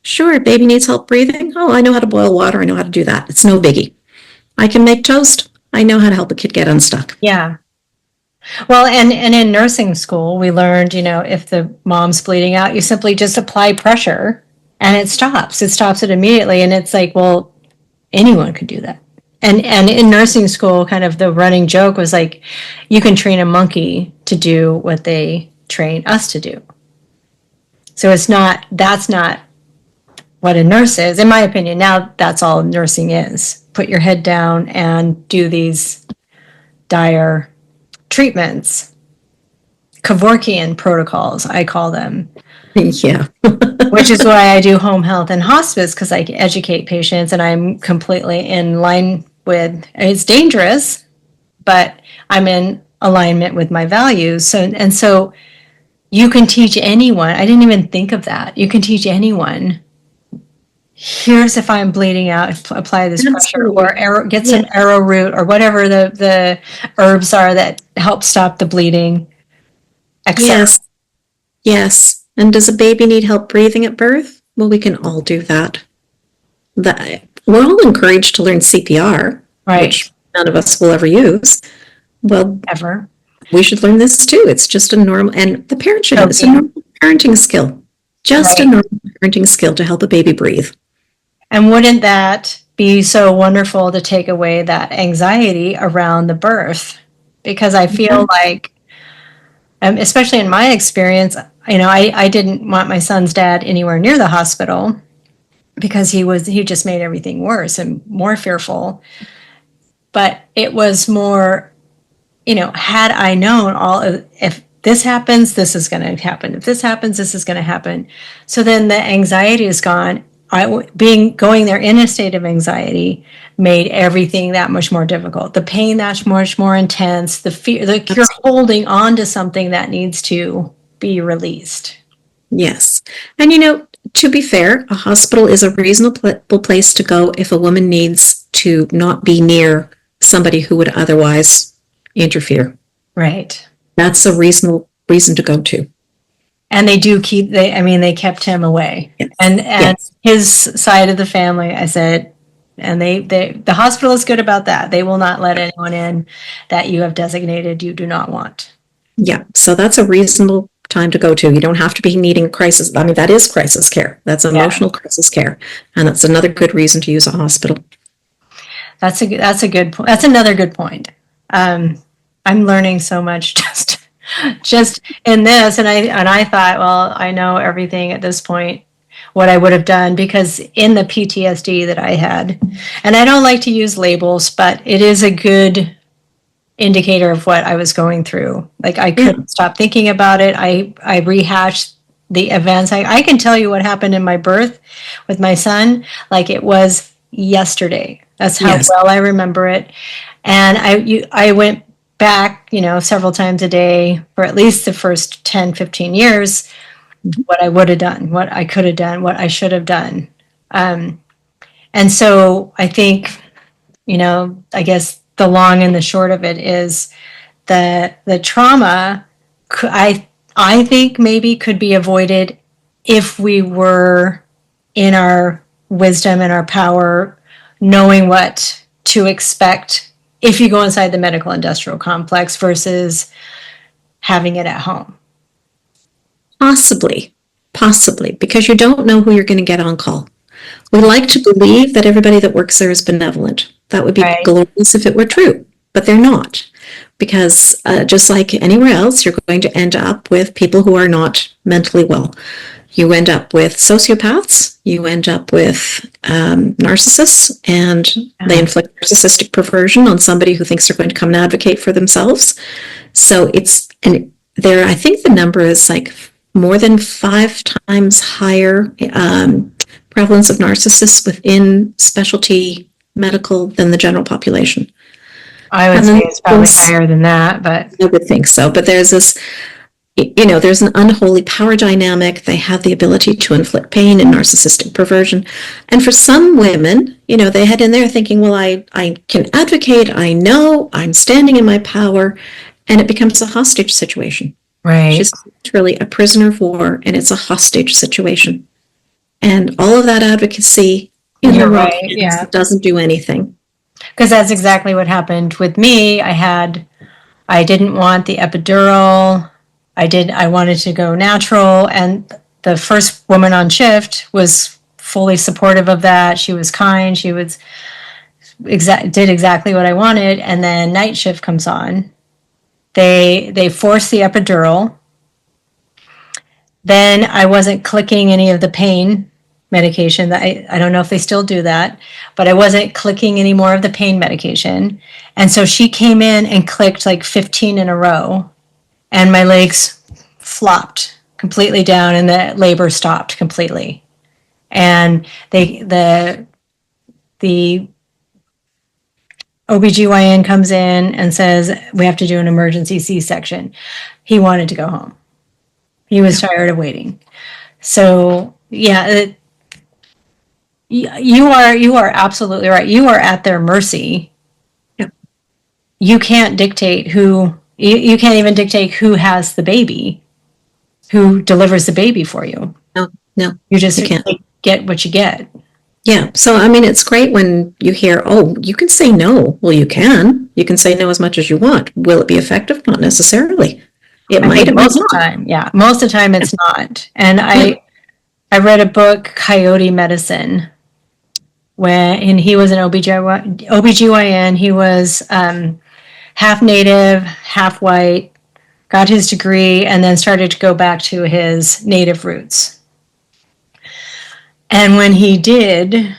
Speaker 3: Sure, baby needs help breathing. Oh, I know how to boil water. I know how to do that. It's no biggie. I can make toast. I know how to help a kid get unstuck.
Speaker 2: Yeah. Well, and in nursing school, we learned, if the mom's bleeding out, you simply just apply pressure and it stops. It stops it immediately. And it's like, well, anyone could do that. And in nursing school, kind of the running joke was like, you can train a monkey to do what they train us to do. So that's not what a nurse is, in my opinion. Now that's all nursing is. Put your head down and do these dire treatments, Kevorkian protocols, I call them.
Speaker 3: Yeah.
Speaker 2: Which is why I do home health and hospice, because I educate patients and I'm completely in line with, it's dangerous, but I'm in alignment with my values. So you can teach anyone. I didn't even think of that. You can teach anyone. Here's if I'm bleeding out, apply this pressure, or get some arrowroot, or whatever the herbs are that help stop the bleeding.
Speaker 3: Yes. And does a baby need help breathing at birth? Well, we can all do that. We're all encouraged to learn CPR,
Speaker 2: Right.
Speaker 3: which none of us will ever use. Well,
Speaker 2: Ever.
Speaker 3: we should learn this too. It's just a normal, and the parent should know it's a normal parenting skill. Just a normal parenting skill to help a baby breathe.
Speaker 2: And wouldn't that be so wonderful to take away that anxiety around the birth? Because I feel like, especially in my experience, I didn't want my son's dad anywhere near the hospital because he just made everything worse and more fearful. But it was more, had I known if this happens, this is going to happen. If this happens, this is going to happen. So then the anxiety is gone. Going there in a state of anxiety made everything that much more difficult. The pain that much more intense. The fear, you're holding on to something that needs to be released.
Speaker 3: Yes. And to be fair, a hospital is a reasonable place to go if a woman needs to not be near somebody who would otherwise interfere.
Speaker 2: Right.
Speaker 3: That's a reasonable reason to go to.
Speaker 2: And they kept him away.
Speaker 3: Yes.
Speaker 2: And his side of the family, I said, and the hospital is good about that. They will not let anyone in that you have designated you do not want.
Speaker 3: Yeah. So that's a reasonable time to go to. You don't have to be needing a crisis. That is crisis care. That's emotional crisis care. And that's another good reason to use a hospital.
Speaker 2: That's a good point. That's another good point. I'm learning so much just in this, and I thought, well, I know everything at this point, what I would have done, because in the PTSD that I had, and I don't like to use labels, but it is a good indicator of what I was going through. Like, I couldn't stop thinking about it. I rehashed the events. I can tell you what happened in my birth with my son like it was yesterday. That's how well I remember it. And I went back, several times a day for at least the first 10, 15 years, what I would have done, what I could have done, what I should have done. And so I think, I guess the long and the short of it is the trauma, I I think maybe could be avoided if we were in our wisdom and our power, knowing what to expect if you go inside the medical industrial complex versus having it at home.
Speaker 3: Possibly, because you don't know who you're going to get on call. We like to believe that everybody that works there is benevolent. That would be
Speaker 2: Right.
Speaker 3: glorious if it were true, but they're not. Because just like anywhere else, you're going to end up with people who are not mentally well. You end up with sociopaths, you end up with narcissists, and they inflict narcissistic perversion on somebody who thinks they're going to come and advocate for themselves. So I think the number is like more than 5 times higher prevalence of narcissists within specialty medical than the general population.
Speaker 2: I would say it's probably higher than that, but
Speaker 3: I would think so. But there's this, there's an unholy power dynamic. They have the ability to inflict pain and narcissistic perversion. And for some women, they head in there thinking, well, I can advocate. I know I'm standing in my power. And it becomes a hostage situation.
Speaker 2: right.
Speaker 3: She's literally a prisoner of war, and it's a hostage situation. And all of that advocacy in
Speaker 2: You're
Speaker 3: the
Speaker 2: right,
Speaker 3: hands
Speaker 2: yeah.
Speaker 3: doesn't do anything.
Speaker 2: Because that's exactly what happened with me. I didn't want the epidural. I wanted to go natural. And the first woman on shift was fully supportive of that. She was kind. She did exactly what I wanted. And then night shift comes on. They forced the epidural. Then I wasn't clicking any of the pain medication. I don't know if they still do that, but I wasn't clicking any more of the pain medication. And so she came in and clicked like 15 in a row, and my legs flopped completely down and the labor stopped completely. And the OBGYN comes in and says, we have to do an emergency C-section. He wanted to go home. He was tired of waiting. So yeah, you are absolutely right. You are at their mercy.
Speaker 3: Yep.
Speaker 2: You can't dictate you can't even dictate who has the baby, who delivers the baby for you.
Speaker 3: No,
Speaker 2: You just
Speaker 3: you can't.
Speaker 2: get what you get.
Speaker 3: Yeah. So, it's great when you hear, oh, you can say no. Well, you can. You can say no as much as you want. Will it be effective? Not necessarily. It might.
Speaker 2: Most of the time, yeah. Most of the time it's not. And I read a book, Coyote Medicine, and he was an OBGYN. He was half native, half white, got his degree, and then started to go back to his native roots. And when he did,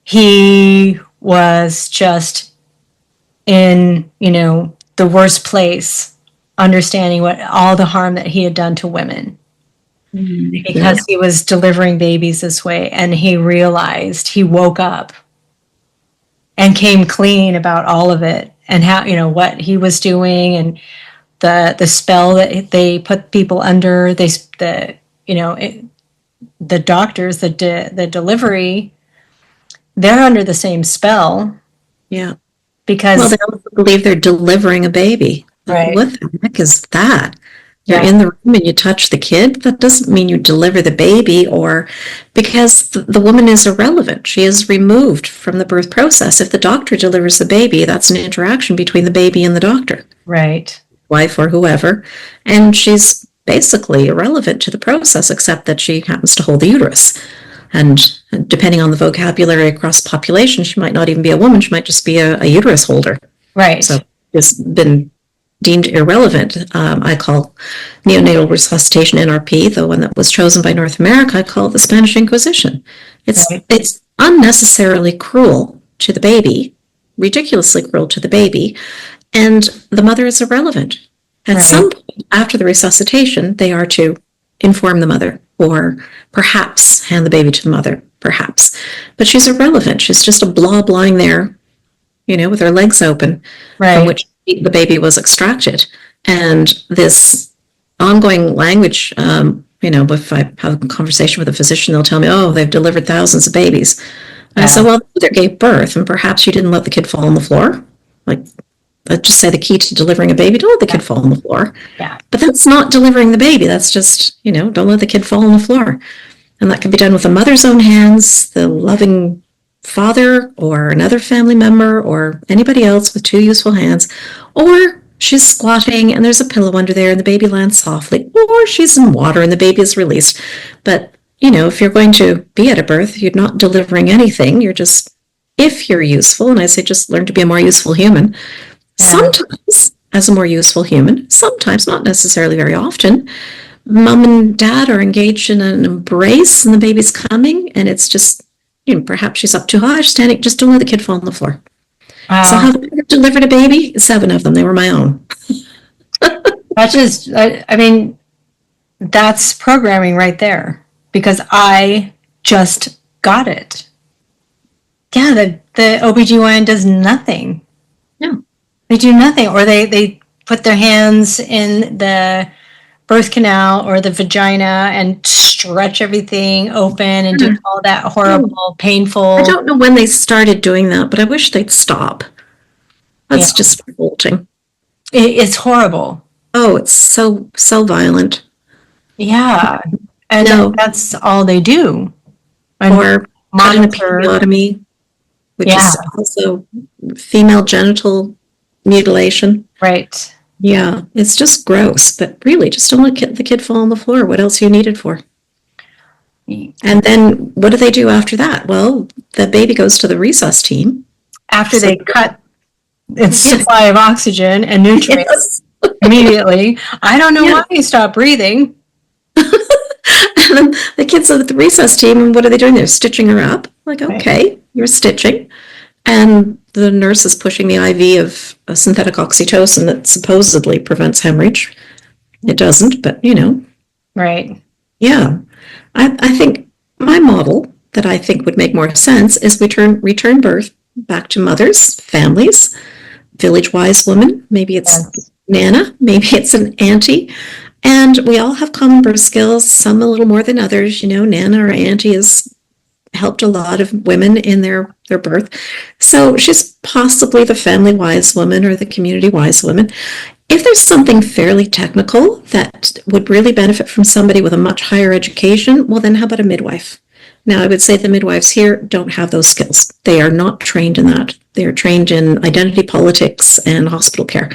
Speaker 2: he was just in, the worst place, understanding all the harm that he had done to women. Because he was delivering babies this way, and he realized, he woke up and came clean about all of it, and how, what he was doing, and the spell that they put people under. The doctors, the delivery, they're under the same spell.
Speaker 3: Yeah.
Speaker 2: Because
Speaker 3: they also believe they're delivering a baby.
Speaker 2: Right.
Speaker 3: What the heck is that? You're
Speaker 2: Yeah.
Speaker 3: in the room and you touch the kid. That doesn't mean you deliver the baby, or because the woman is irrelevant. She is removed from the birth process. If the doctor delivers the baby, that's an interaction between the baby and the doctor,
Speaker 2: right.
Speaker 3: wife or whoever, and she's basically irrelevant to the process, except that she happens to hold the uterus. And depending on the vocabulary across the population, she might not even be a woman. She might just be a uterus holder.
Speaker 2: Right.
Speaker 3: So it's been deemed irrelevant. I call neonatal resuscitation NRP, the one that was chosen by North America, I call it the Spanish Inquisition. It's unnecessarily cruel to the baby, ridiculously cruel to the baby, and the mother is irrelevant. At some point after the resuscitation, they are to inform the mother, or perhaps hand the baby to the mother, perhaps. But she's irrelevant. She's just a blob lying there, with her legs open, from which the baby was extracted. And this ongoing language, if I have a conversation with a physician, they'll tell me, oh, they've delivered thousands of babies. And I said, well, they gave birth, and perhaps you didn't let the kid fall on the floor. Like, let's just say the key to delivering a baby, don't let the kid fall on the floor.
Speaker 2: Yeah.
Speaker 3: But that's not delivering the baby. That's just, don't let the kid fall on the floor. And that can be done with the mother's own hands, the loving father or another family member or anybody else with two useful hands. Or she's squatting and there's a pillow under there and the baby lands softly. Or she's in water and the baby is released. But, if you're going to be at a birth, you're not delivering anything. You're just, if you're useful, and I say just learn to be a more useful human. Yeah. Sometimes, as a more useful human, sometimes, not necessarily very often, mom and dad are engaged in an embrace and the baby's coming and it's just, perhaps she's up too high, she's standing, just don't let the kid fall on the floor. So how did I deliver a baby? 7 of them. They were my own.
Speaker 2: That's just, that's programming right there because I just got it. Yeah, the OBGYN does nothing.
Speaker 3: No.
Speaker 2: They do nothing. Or they put their hands in the birth canal or the vagina and stretch everything open and do all that horrible, painful.
Speaker 3: I don't know when they started doing that, but I wish they'd stop. That's just revolting.
Speaker 2: It's horrible.
Speaker 3: Oh, it's so violent.
Speaker 2: Yeah. And that's all they do.
Speaker 3: Or cutting a episiotomy, which is also female genital mutilation.
Speaker 2: Right.
Speaker 3: Yeah, it's just gross, but really, just don't let the kid fall on the floor. What else are you needed for? And then what do they do after that? Well, the baby goes to the resus team.
Speaker 2: After they cut its supply of oxygen and nutrients immediately. I don't know why he stopped breathing.
Speaker 3: And then the kids at the resus team, and what are they doing? They're stitching her up. Like, okay, you're stitching. And the nurse is pushing the IV of a synthetic oxytocin that supposedly prevents hemorrhage. It doesn't, but
Speaker 2: Right.
Speaker 3: Yeah. I think my model that I think would make more sense is we return birth back to mothers, families, village wise woman. Maybe it's Nana, maybe it's an auntie. And we all have common birth skills, some a little more than others. Nana or auntie has helped a lot of women in their birth. So she's possibly the family wise woman or the community wise woman. If there's something fairly technical that would really benefit from somebody with a much higher education, well, then how about a midwife? Now, I would say the midwives here don't have those skills. They are not trained in that. They are trained in identity politics and hospital care.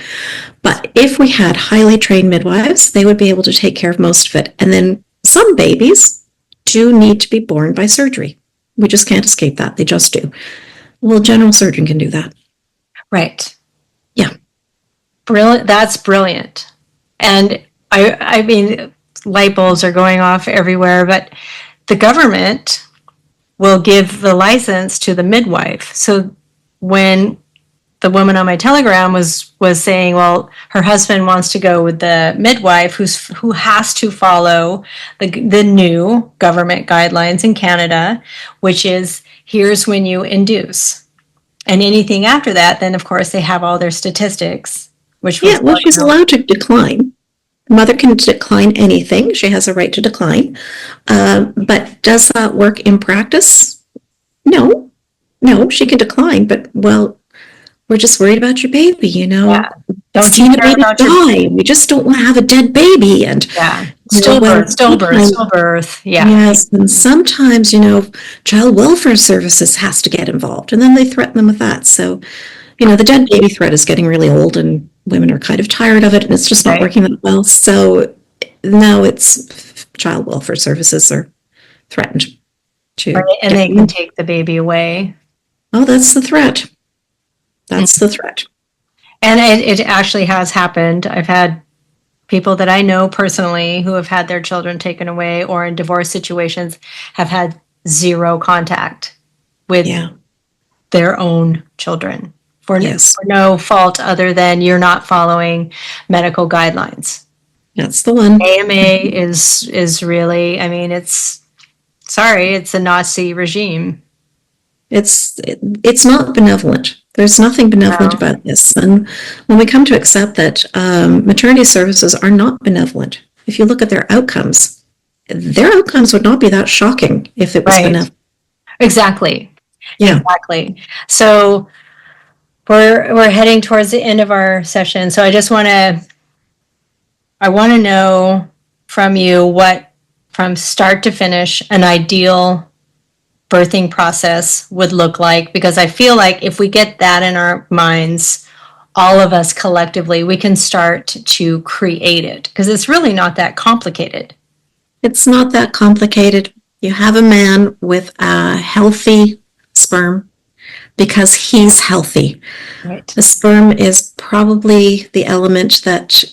Speaker 3: But if we had highly trained midwives, they would be able to take care of most of it. And then some babies do need to be born by surgery. We just can't escape that. They just do. Well, a general surgeon can do that.
Speaker 2: Right.
Speaker 3: Yeah.
Speaker 2: Brilliant. That's brilliant. And I mean, light bulbs are going off everywhere, but the government will give the license to the midwife. So when the woman on my Telegram was saying, well, her husband wants to go with the midwife who has to follow the new government guidelines in Canada, which is here's when you induce. And anything after that, then of course they have all their statistics.
Speaker 3: She's allowed to decline. The mother can decline anything. She has a right to decline. But does that work in practice? No, she can decline, but we're just worried about your baby, Yeah.
Speaker 2: Don't you
Speaker 3: care about die. We just don't want to have a dead baby. And
Speaker 2: stillbirth. Yeah.
Speaker 3: Yes, and sometimes, child welfare services has to get involved, and then they threaten them with that. So, the dead baby threat is getting really old, and women are kind of tired of it, and it's just not working that well. So now it's child welfare services are threatened to,
Speaker 2: and they can take the baby away.
Speaker 3: Oh, that's the threat. That's the threat.
Speaker 2: And it actually has happened. I've had people that I know personally who have had their children taken away or in divorce situations have had zero contact with their own children for no fault other than you're not following medical guidelines.
Speaker 3: That's the one.
Speaker 2: AMA is really, it's a Nazi regime.
Speaker 3: It's not benevolent. There's nothing benevolent about this. And when we come to accept that maternity services are not benevolent, if you look at their outcomes would not be that shocking if it was benevolent.
Speaker 2: Exactly.
Speaker 3: Yeah.
Speaker 2: Exactly. So we're heading towards the end of our session, so I want to know from you what, from start to finish, an ideal birthing process would look like, because I feel like if we get that in our minds, all of us collectively, we can start to create it, because it's really not that complicated.
Speaker 3: It's not that complicated. You have a man with a healthy sperm because he's healthy.
Speaker 2: Right.
Speaker 3: The sperm is probably the element that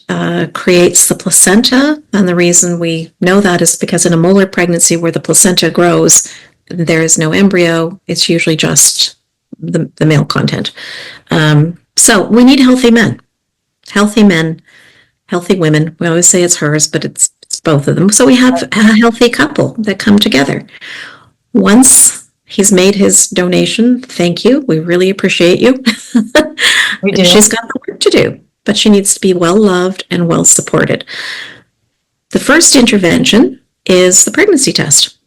Speaker 3: creates the placenta. And the reason we know that is because in a molar pregnancy where the placenta grows, there is no embryo. It's usually just the male content. So we need healthy men, healthy women. We always say it's hers, but it's both of them. So we have a healthy couple that come together. Once he's made his donation, thank you. We really appreciate you.
Speaker 2: We do.
Speaker 3: She's got the work to do, but she needs to be well loved and well supported. The first intervention is the pregnancy test,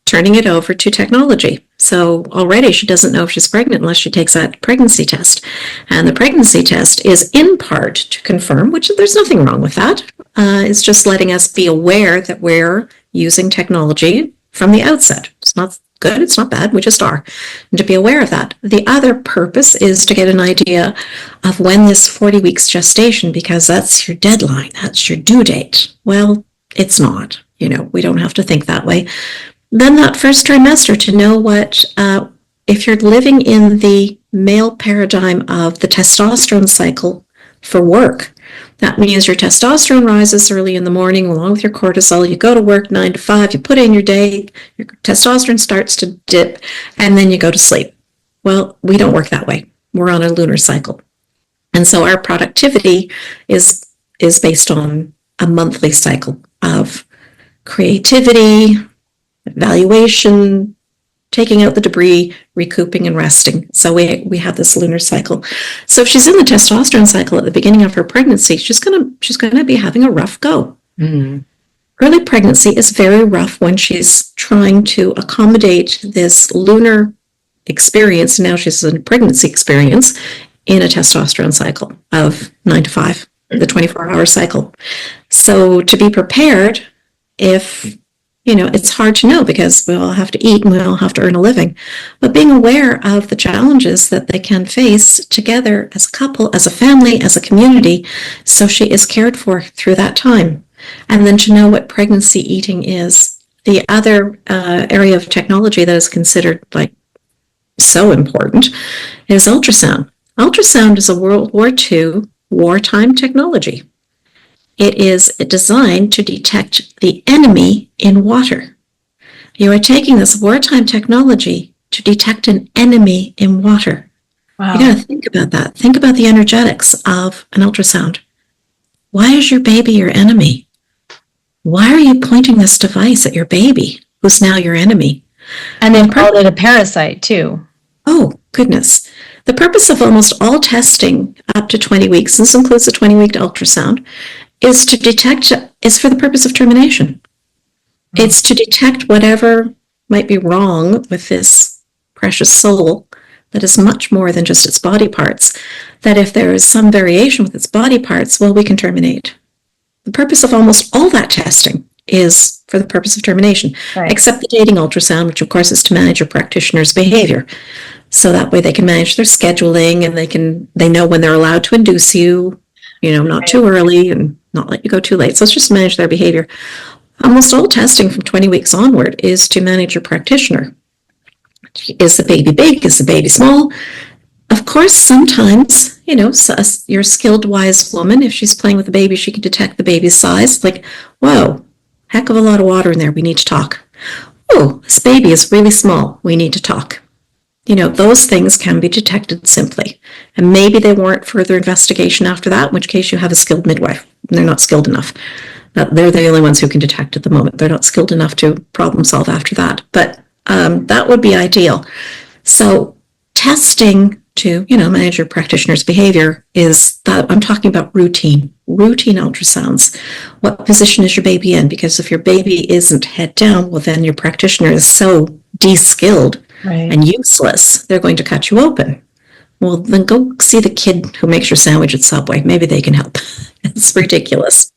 Speaker 3: turning it over to technology. So already she doesn't know if she's pregnant unless she takes that pregnancy test. And the pregnancy test is in part to confirm, which there's nothing wrong with that. It's just letting us be aware that we're using technology from the outset. It's not good, it's not bad, we just are. And to be aware of that. The other purpose is to get an idea of when this 40 weeks gestation, because that's your deadline, that's your due date. Well, it's not. We don't have to think that way. Then that first trimester, to know what, if you're living in the male paradigm of the testosterone cycle for work, that means your testosterone rises early in the morning along with your cortisol. You go to work 9 to 5, you put in your day, your testosterone starts to dip, and then you go to sleep. Well, we don't work that way. We're on a lunar cycle. And so our productivity is based on a monthly cycle of creativity, evaluation, taking out the debris, recouping and resting. So we have this lunar cycle. So if she's in the testosterone cycle at the beginning of her pregnancy, she's gonna be having a rough go. Mm-hmm. Early pregnancy is very rough when she's trying to accommodate this lunar experience. Now she's in a pregnancy experience in a testosterone cycle of 9 to 5, the 24-hour cycle. So to be prepared, if it's hard to know because we all have to eat and we all have to earn a living. But being aware of the challenges that they can face together as a couple, as a family, as a community, so she is cared for through that time. And then to know what pregnancy eating is. The other area of technology that is considered so important is ultrasound. Ultrasound is a World War II wartime technology. It is designed to detect the enemy in water. You are taking this wartime technology to detect an enemy in water. Wow. You got to think about that. Think about the energetics of an ultrasound. Why is your baby your enemy? Why are you pointing this device at your baby, who's now your enemy?
Speaker 2: And they've called it a parasite, too.
Speaker 3: Oh, goodness. The purpose of almost all testing up to 20 weeks, this includes the 20-week ultrasound, is to detect, is for the purpose of termination. It's to detect whatever might be wrong with this precious soul that is much more than just its body parts, that if there is some variation with its body parts, well, we can terminate. The purpose of almost all that testing is for the purpose of termination, right. Except the dating ultrasound, which of course is to manage your practitioner's behavior. So that way they can manage their scheduling and they know when they're allowed to induce you, not too early and not let you go too late. So it's just to manage their behavior. Almost all testing from 20 weeks onward is to manage your practitioner. Is the baby big? Is the baby small? Of course, sometimes, you're a skilled, wise woman. If she's playing with the baby, she can detect the baby's size. Like, whoa, heck of a lot of water in there. We need to talk. Oh, this baby is really small. We need to talk. Those things can be detected simply. And maybe they warrant further investigation after that, in which case you have a skilled midwife. They're not skilled enough. They're the only ones who can detect at the moment. They're not skilled enough to problem solve after that. But that would be ideal. So testing to, manage your practitioner's behavior is that I'm talking about routine ultrasounds. What position is your baby in? Because if your baby isn't head down, well, then your practitioner is so de-skilled. Right. And useless, they're going to cut you open. Well, then go see the kid who makes your sandwich at Subway. Maybe they can help. It's ridiculous.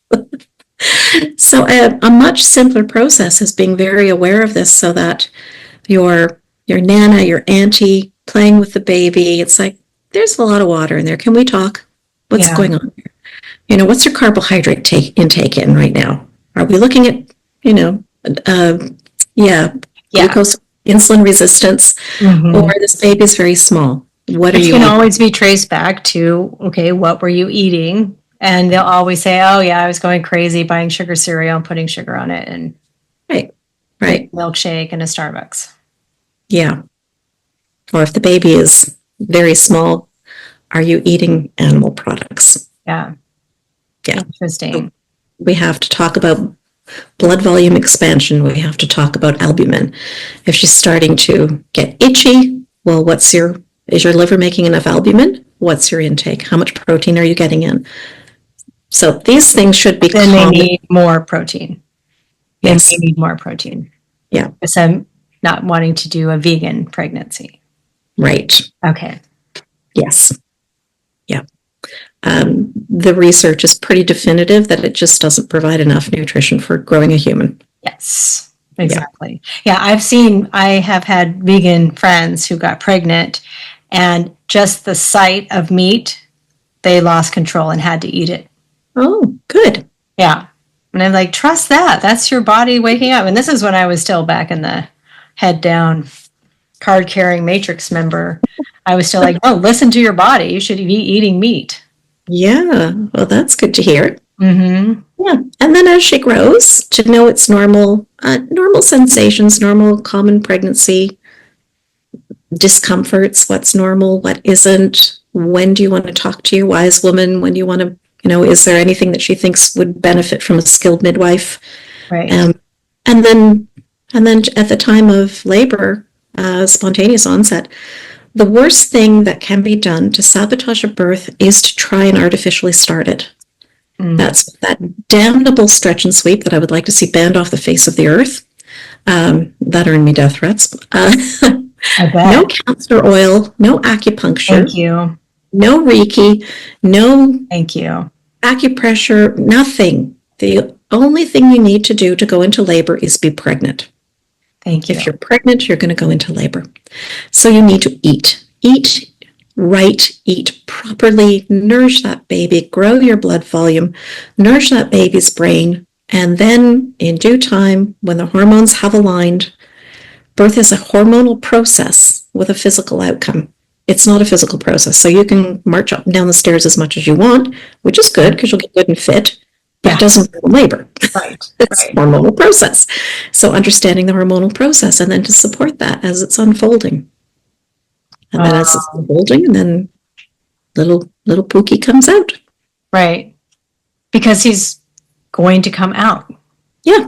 Speaker 3: So a much simpler process is being very aware of this so that your nana, your auntie playing with the baby, it's like, there's a lot of water in there. Can we talk? What's going on here? What's your carbohydrate intake in right now? Are we looking at, glucose, insulin resistance, or this baby's very small? What are you?
Speaker 2: It can always be traced back to, okay, what were you eating? And they'll always say, oh yeah, I was going crazy buying sugar cereal and putting sugar on it, and
Speaker 3: right,
Speaker 2: milkshake and a Starbucks.
Speaker 3: Yeah. Or if the baby is very small, are you eating animal products?
Speaker 2: Yeah. Interesting.
Speaker 3: We have to talk about blood volume expansion. We have to talk about albumin. If she's starting to get itchy, well, is your liver making enough albumin? What's your intake? How much protein are you getting in? So these things should be
Speaker 2: Then they need more protein.
Speaker 3: Yes.
Speaker 2: They need more protein.
Speaker 3: Yeah.
Speaker 2: Because I'm not wanting to do a vegan pregnancy.
Speaker 3: Right.
Speaker 2: Okay.
Speaker 3: Yes. Yeah. The research is pretty definitive that it just doesn't provide enough nutrition for growing a human.
Speaker 2: Yes, exactly. Yeah, I have had vegan friends who got pregnant, and just the sight of meat, they lost control and had to eat it.
Speaker 3: Oh, good.
Speaker 2: Yeah. And I'm like, trust that. That's your body waking up. And this is when I was still back in the head down, card carrying matrix member. I was still like, oh, listen to your body. You should be eating meat.
Speaker 3: Yeah. Well, that's good to hear.
Speaker 2: Mm-hmm.
Speaker 3: Yeah. And then as she grows, to know it's normal sensations, normal common pregnancy discomforts, what's normal, what isn't. When do you want to talk to your wise woman? When do you want to, is there anything that she thinks would benefit from a skilled midwife?
Speaker 2: Right.
Speaker 3: And then at the time of labor, spontaneous onset, the worst thing that can be done to sabotage a birth is to try and artificially start it. That's that damnable stretch and sweep that I would like to see banned off the face of the earth. That earned me death threats. No castor oil, no acupuncture.
Speaker 2: Thank you.
Speaker 3: No Reiki, no
Speaker 2: Thank you.
Speaker 3: acupressure, nothing. The only thing you need to do to go into labor is be pregnant.
Speaker 2: Thank you.
Speaker 3: If you're pregnant, you're going to go into labor. So you need to eat. Eat right, eat properly, nourish that baby, grow your blood volume, nourish that baby's brain, and then in due time, when the hormones have aligned, birth is a hormonal process with a physical outcome. It's not a physical process. So you can march up and down the stairs as much as you want, which is good because you'll get good and fit. But it doesn't mean labor.
Speaker 2: Right.
Speaker 3: It's a hormonal process. So understanding the hormonal process and then to support that as it's unfolding. And then as it's unfolding, and then little Pookie comes out.
Speaker 2: Right. Because he's going to come out.
Speaker 3: Yeah.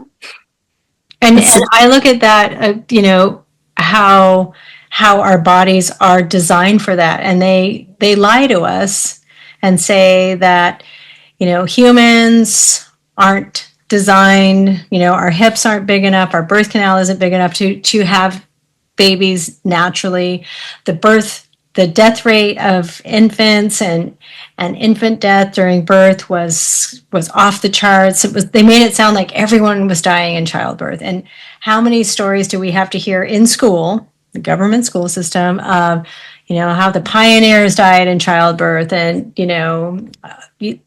Speaker 2: And I look at that, how our bodies are designed for that. And they lie to us and say that, humans aren't designed, our hips aren't big enough, our birth canal isn't big enough to have babies naturally. The death rate of infants and infant death during birth was off the charts. They made it sound like everyone was dying in childbirth. And how many stories do we have to hear in school, the government school system, of how the pioneers died in childbirth, and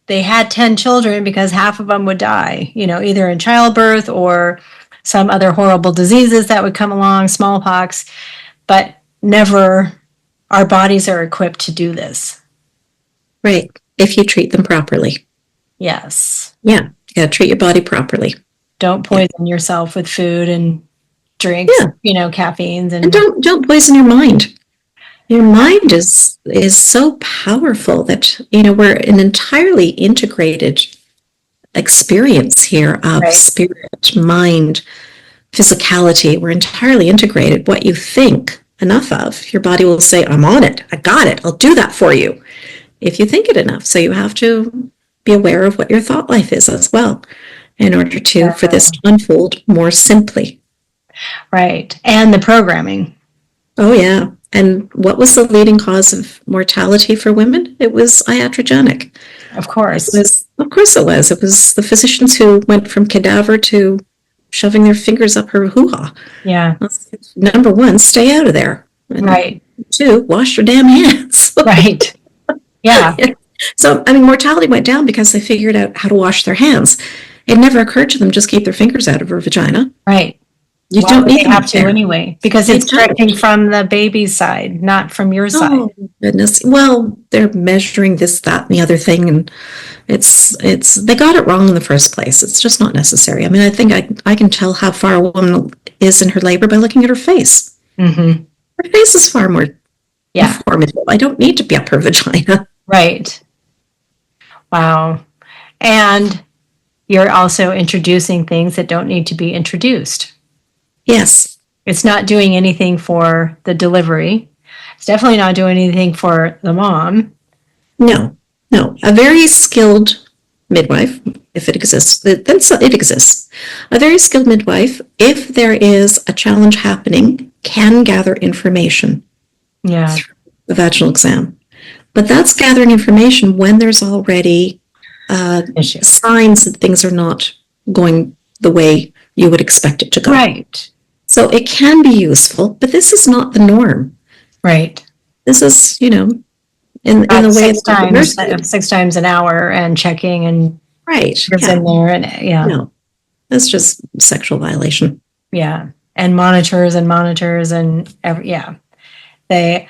Speaker 2: they had 10 children because half of them would die, either in childbirth or some other horrible diseases that would come along, smallpox, but never. Our bodies are equipped to do this.
Speaker 3: Right. If you treat them properly.
Speaker 2: Yes.
Speaker 3: Yeah. You got to treat your body properly.
Speaker 2: Don't poison yourself with food and drinks, caffeines. And
Speaker 3: don't poison your mind. Your mind is so powerful that, we're an entirely integrated experience here of spirit, mind, physicality. We're entirely integrated. What you think enough of, your body will say, I'm on it. I got it. I'll do that for you. If you think it enough. So you have to be aware of what your thought life is as well in order for this to unfold more simply.
Speaker 2: Right. And the programming.
Speaker 3: Oh, yeah. And what was the leading cause of mortality for women? It was iatrogenic.
Speaker 2: Of course.
Speaker 3: Of course it was. It was the physicians who went from cadaver to shoving their fingers up her hoo-ha.
Speaker 2: Yeah.
Speaker 3: Number one, stay out of there. And
Speaker 2: Right.
Speaker 3: two, wash your damn hands.
Speaker 2: Right. Yeah.
Speaker 3: So, I mean, mortality went down because they figured out how to wash their hands. It never occurred to them just keep their fingers out of her vagina.
Speaker 2: Right.
Speaker 3: You don't need
Speaker 2: to
Speaker 3: them
Speaker 2: have to
Speaker 3: there.
Speaker 2: anyway, because it's directing from the baby's side, not from your side.
Speaker 3: Oh, goodness. Well, they're measuring this, that, and the other thing, and they got it wrong in the first place. It's just not necessary. I mean, I think I can tell how far a woman is in her labor by looking at her face.
Speaker 2: Mm-hmm.
Speaker 3: Her face is far more
Speaker 2: Yeah.
Speaker 3: informative. I don't need to be up her vagina.
Speaker 2: Right. Wow. And you're also introducing things that don't need to be introduced.
Speaker 3: Yes.
Speaker 2: It's not doing anything for the delivery. It's definitely not doing anything for the mom.
Speaker 3: No. A very skilled midwife, if it exists, then it exists. A very skilled midwife, if there is a challenge happening, can gather information
Speaker 2: Yeah.
Speaker 3: through the vaginal exam. But that's gathering information when there's already
Speaker 2: Issue.
Speaker 3: signs that things are not going the way you would expect it to go.
Speaker 2: Right.
Speaker 3: So it can be useful, but this is not the norm.
Speaker 2: Right.
Speaker 3: This is, in the way
Speaker 2: Six times an hour and checking and
Speaker 3: right.
Speaker 2: what's in there and yeah.
Speaker 3: No, that's just sexual violation.
Speaker 2: Yeah. And monitors and yeah. The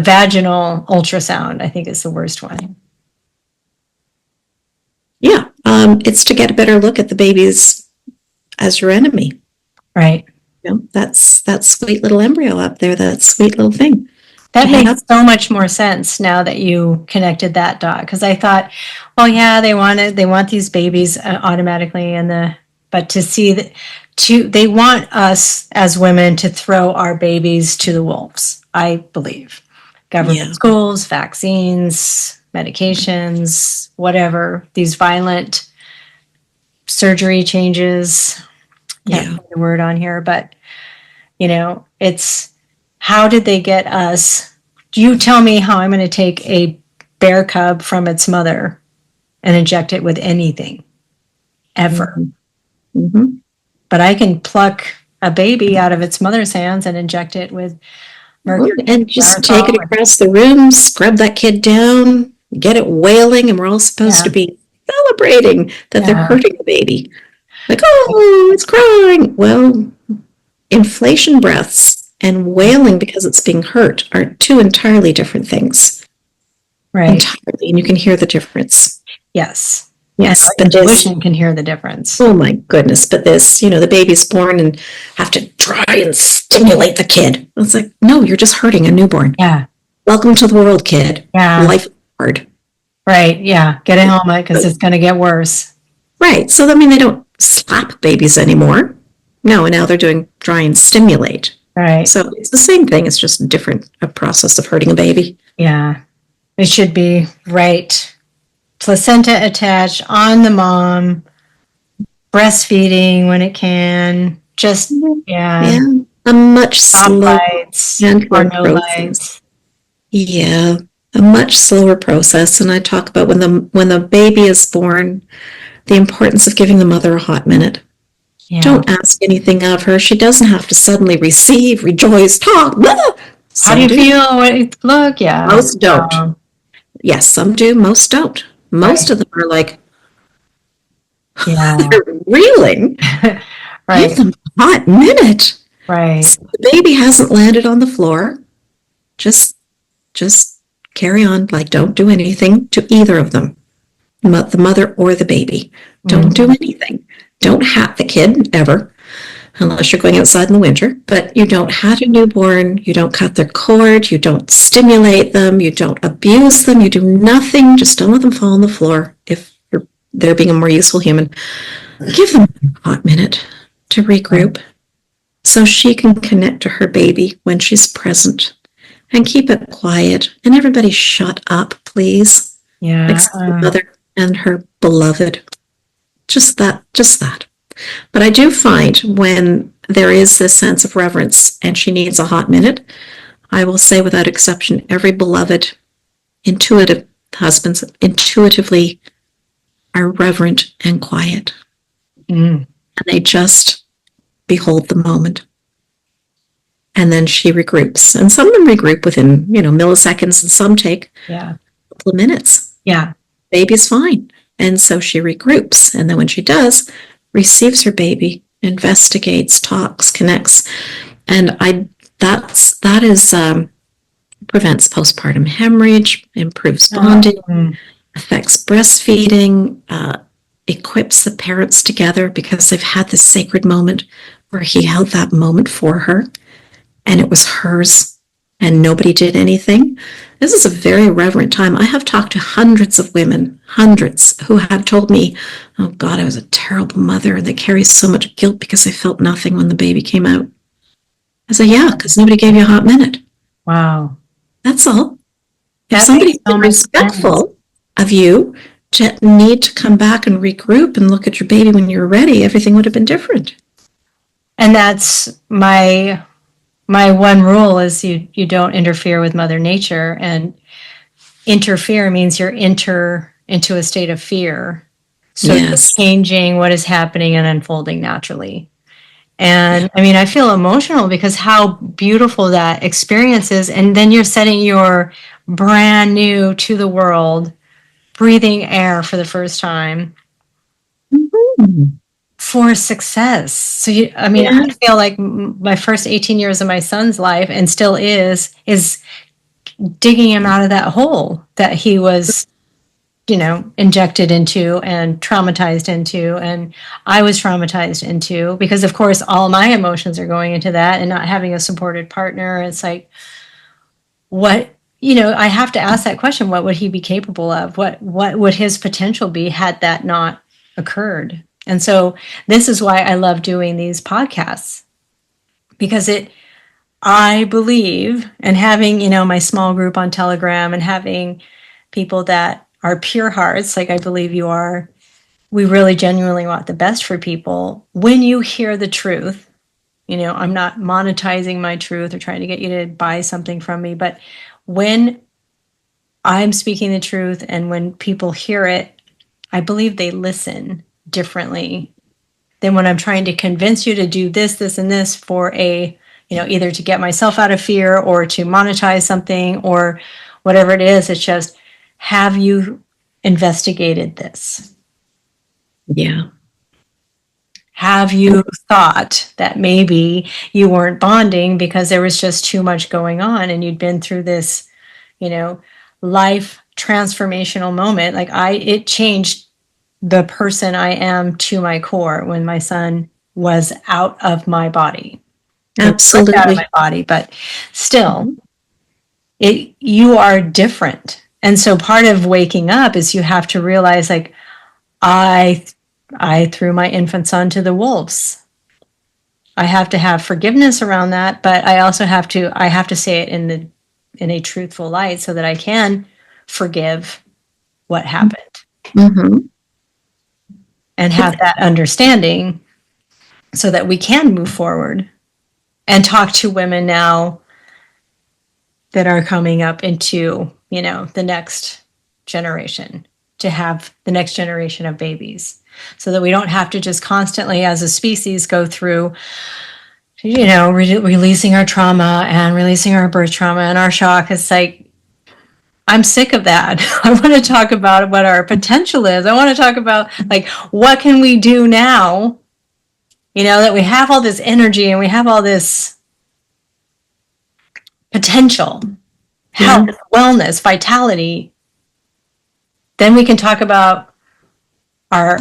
Speaker 2: vaginal ultrasound, I think, is the worst one.
Speaker 3: Yeah, it's to get a better look at the babies as your enemy.
Speaker 2: Right.
Speaker 3: That's that sweet little embryo up there, that sweet little thing.
Speaker 2: That makes so much more sense now that you connected that dot. Because I thought, well, yeah, they want these babies automatically, but to see that, they want us as women to throw our babies to the wolves. I believe government schools, vaccines, medications, whatever, these violent surgery changes. Can't put the word on here, but it's how did they get us? You tell me how I'm going to take a bear cub from its mother and inject it with anything ever.
Speaker 3: Mm-hmm.
Speaker 2: But I can pluck a baby out of its mother's hands and inject it with mercury.
Speaker 3: And just take it across the room, scrub that kid down, get it wailing, and we're all supposed to be celebrating that they're hurting the baby. Like, oh, it's crying. Well, inflation breaths and wailing because it's being hurt are two entirely different things.
Speaker 2: Right.
Speaker 3: Entirely. And you can hear the difference.
Speaker 2: Yes.
Speaker 3: Yes.
Speaker 2: And our intuition can hear the difference.
Speaker 3: Oh my goodness. But this, the baby's born and have to try and stimulate the kid. It's like, no, you're just hurting a newborn.
Speaker 2: Yeah.
Speaker 3: Welcome to the world, kid.
Speaker 2: Yeah.
Speaker 3: Life is hard.
Speaker 2: Right. Yeah. Get a helmet because it's going to get worse.
Speaker 3: Right. So, they don't slap babies anymore. No, and now they're doing try and stimulate.
Speaker 2: Right.
Speaker 3: So it's the same thing. It's just a process of hurting a baby.
Speaker 2: Yeah. It should be right. Placenta attached on the mom, breastfeeding when it can. Just, a much slower or no lights.
Speaker 3: Yeah, a much slower process. And I talk about when the baby is born, the importance of giving the mother a hot minute. Yeah. Don't ask anything of her. She doesn't have to suddenly receive, rejoice, talk.
Speaker 2: How do you feel? Look, yeah.
Speaker 3: Most don't. Yes, some do. Most don't. Most of them are like, they're reeling.
Speaker 2: Right.
Speaker 3: Give them a hot minute.
Speaker 2: Right.
Speaker 3: So the baby hasn't landed on the floor. Just carry on. Like, don't do anything to either of them, the mother or the baby. Don't do anything. Don't hat the kid ever, unless you're going outside in the winter. But you don't hat a newborn. You don't cut their cord. You don't stimulate them. You don't abuse them. You do nothing. Just don't let them fall on the floor if they're being a more useful human. Give them a hot minute to regroup so she can connect to her baby when she's present and keep it quiet. And everybody shut up, please.
Speaker 2: Yeah.
Speaker 3: Except the mother and her beloved. Just that. But I do find when there is this sense of reverence, and she needs a hot minute. I will say without exception, every beloved, intuitive husbands intuitively are reverent and quiet. And they just behold the moment. And then she regroups. And some of them regroup within, milliseconds, and some take a couple of minutes.
Speaker 2: Yeah.
Speaker 3: Baby's fine. And so she regroups. And then when she does, receives her baby, investigates, talks, connects. And that is prevents postpartum hemorrhage, improves bonding, affects breastfeeding, equips the parents together because they've had this sacred moment where he held that moment for her and it was hers and nobody did anything. This is a very reverent time. I have talked to hundreds of women, hundreds, who have told me, oh God, I was a terrible mother, and they carry so much guilt because they felt nothing when the baby came out. I say, yeah, because nobody gave you a hot minute.
Speaker 2: Wow.
Speaker 3: That's all. If
Speaker 2: That
Speaker 3: somebody's
Speaker 2: makes so much
Speaker 3: respectful of you to need to come back and regroup and look at your baby when you're ready, everything would have been different.
Speaker 2: And that's my one rule is you don't interfere with Mother Nature, and interfere means you're enter into a state of fear. So it's changing what is happening and unfolding naturally. And I mean, I feel emotional because how beautiful that experience is. And then you're setting your brand new to the world, breathing air for the first time for success. So I feel like my first 18 years of my son's life, and still is digging him out of that hole that he was, injected into and traumatized into, and I was traumatized into, because of course all my emotions are going into that, and not having a supported partner. It's like, what, I have to ask that question, what would he be capable of? What would his potential be had that not occurred? And so this is why I love doing these podcasts, because I believe, and having, my small group on Telegram and having people that are pure hearts, like I believe you are, we really genuinely want the best for people. When you hear the truth, I'm not monetizing my truth or trying to get you to buy something from me, but when I'm speaking the truth and when people hear it, I believe they listen differently than when I'm trying to convince you to do this, this, and this for either to get myself out of fear or to monetize something or whatever it is. It's just, have you investigated this?
Speaker 3: Yeah.
Speaker 2: Have you thought that maybe you weren't bonding because there was just too much going on and you'd been through this, life transformational moment? Like it changed the person I am to my core when my son was out of my body.
Speaker 3: Absolutely.
Speaker 2: Out of my body, but still, you are different. And so part of waking up is you have to realize, like, I threw my infant son to the wolves. I have to have forgiveness around that, but I also have to say it in a truthful light so that I can forgive what happened. And have that understanding so that we can move forward and talk to women now that are coming up into, the next generation, to have the next generation of babies, so that we don't have to just constantly as a species go through, releasing our trauma and releasing our birth trauma and our shock. It's like, I'm sick of that. I want to talk about what our potential is. I want to talk about, like, what can we do now, that we have all this energy and we have all this potential, health, wellness, vitality. Then we can talk about our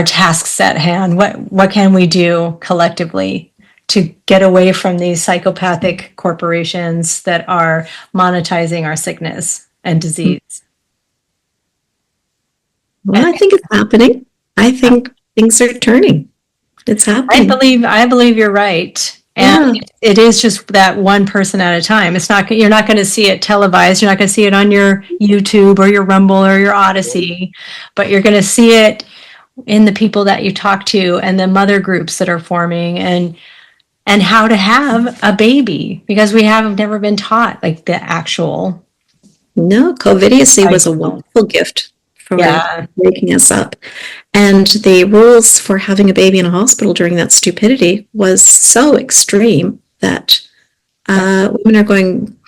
Speaker 2: tasks at hand. What can we do collectively to get away from these psychopathic corporations that are monetizing our sickness and disease?
Speaker 3: Well, I think it's happening. I think things are turning. It's happening.
Speaker 2: I believe you're right. And it is just that one person at a time. You're not going to see it televised. You're not going to see it on your YouTube or your Rumble or your Odyssey, but you're going to see it in the people that you talk to and the mother groups that are forming, and how to have a baby, because we have never been taught like the actual.
Speaker 3: No, COVIDiously was a wonderful gift for waking us up. And the rules for having a baby in a hospital during that stupidity was so extreme that women are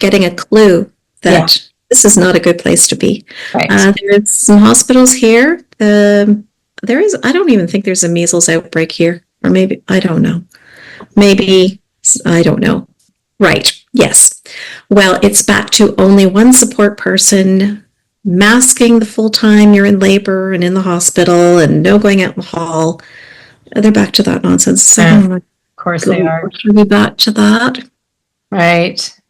Speaker 3: getting a clue that this is not a good place to be.
Speaker 2: Right.
Speaker 3: There's some hospitals here. I don't even think there's a measles outbreak here, or maybe, I don't know. Maybe, I don't know. Right. Yes. Well, it's back to only one support person, masking the full time you're in labor and in the hospital, and no going out in the hall. They're back to that nonsense. So,
Speaker 2: of course they are.
Speaker 3: Are we back to that?
Speaker 2: Right.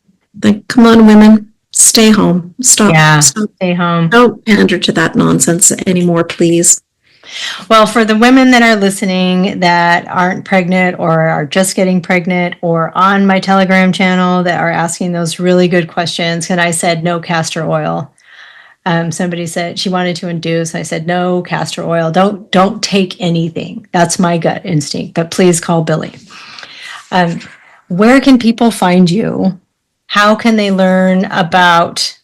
Speaker 3: Like, come on, women, stay home. Stop.
Speaker 2: Stay home.
Speaker 3: Don't pander to that nonsense anymore, please.
Speaker 2: Well, for the women that are listening that aren't pregnant or are just getting pregnant or on my Telegram channel that are asking those really good questions, and I said no castor oil. Somebody said she wanted to induce. I said no castor oil. Don't take anything. That's my gut instinct. But please call Billie. Where can people find you? How can they learn about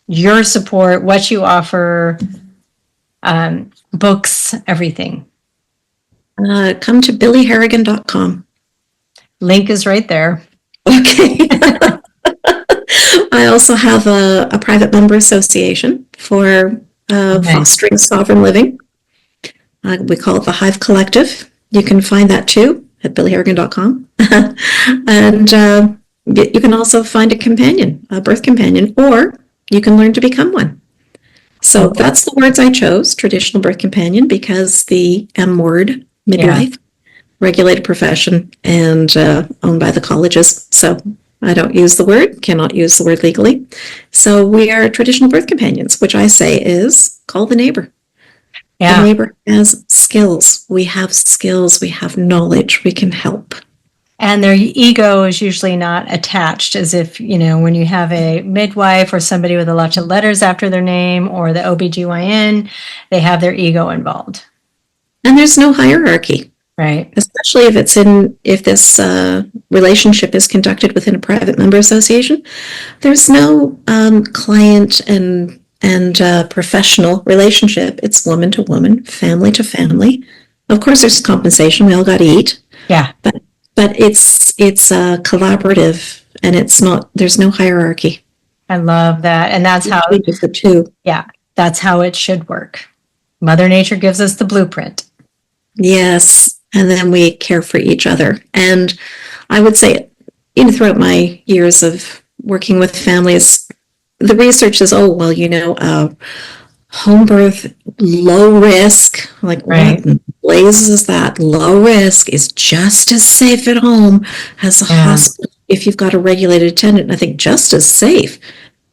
Speaker 2: your support, what you offer? Books, everything.
Speaker 3: Come to BillieHarrigan.com.
Speaker 2: Link is right there.
Speaker 3: Okay. I also have a private member association for fostering sovereign living. We call it the Hive Collective. You can find that too at BillieHarrigan.com. And you can also find a birth companion, or you can learn to become one. So that's the words I chose, traditional birth companion, because the M word, midwife, regulated profession, and owned by the colleges. So I don't use the word, cannot use the word legally. So we are traditional birth companions, which I say is call the neighbor. Yeah. The neighbor has skills. We have skills. We have knowledge. We can help.
Speaker 2: And their ego is usually not attached, as if, when you have a midwife or somebody with a lot of letters after their name, or the OBGYN, they have their ego involved.
Speaker 3: And there's no hierarchy.
Speaker 2: Right.
Speaker 3: Especially if this relationship is conducted within a private member association, there's no client and professional relationship. It's woman to woman, family to family. Of course, there's compensation. We all got to eat.
Speaker 2: Yeah.
Speaker 3: But it's collaborative, and there's no hierarchy.
Speaker 2: I love that. And that's how
Speaker 3: just the two.
Speaker 2: Yeah, that's how it should work. Mother Nature gives us the blueprint.
Speaker 3: Yes. And then we care for each other. And I would say, throughout my years of working with families, the research is, home birth, low risk. Like, right. What blazes is that? Low risk is just as safe at home as a hospital if you've got a regulated attendant. I think just as safe.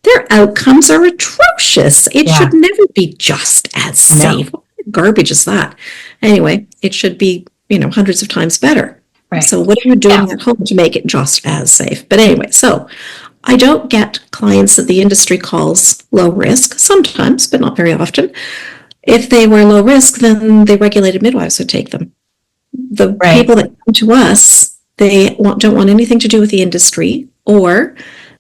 Speaker 3: Their outcomes are atrocious. It should never be just as safe. No. What garbage is that? Anyway, it should be, hundreds of times better. Right. So what are you doing at home to make it just as safe? But anyway, so I don't get clients that the industry calls low risk, sometimes, but not very often. If they were low risk, then the regulated midwives would take them. The people that come to us, they don't want anything to do with the industry, or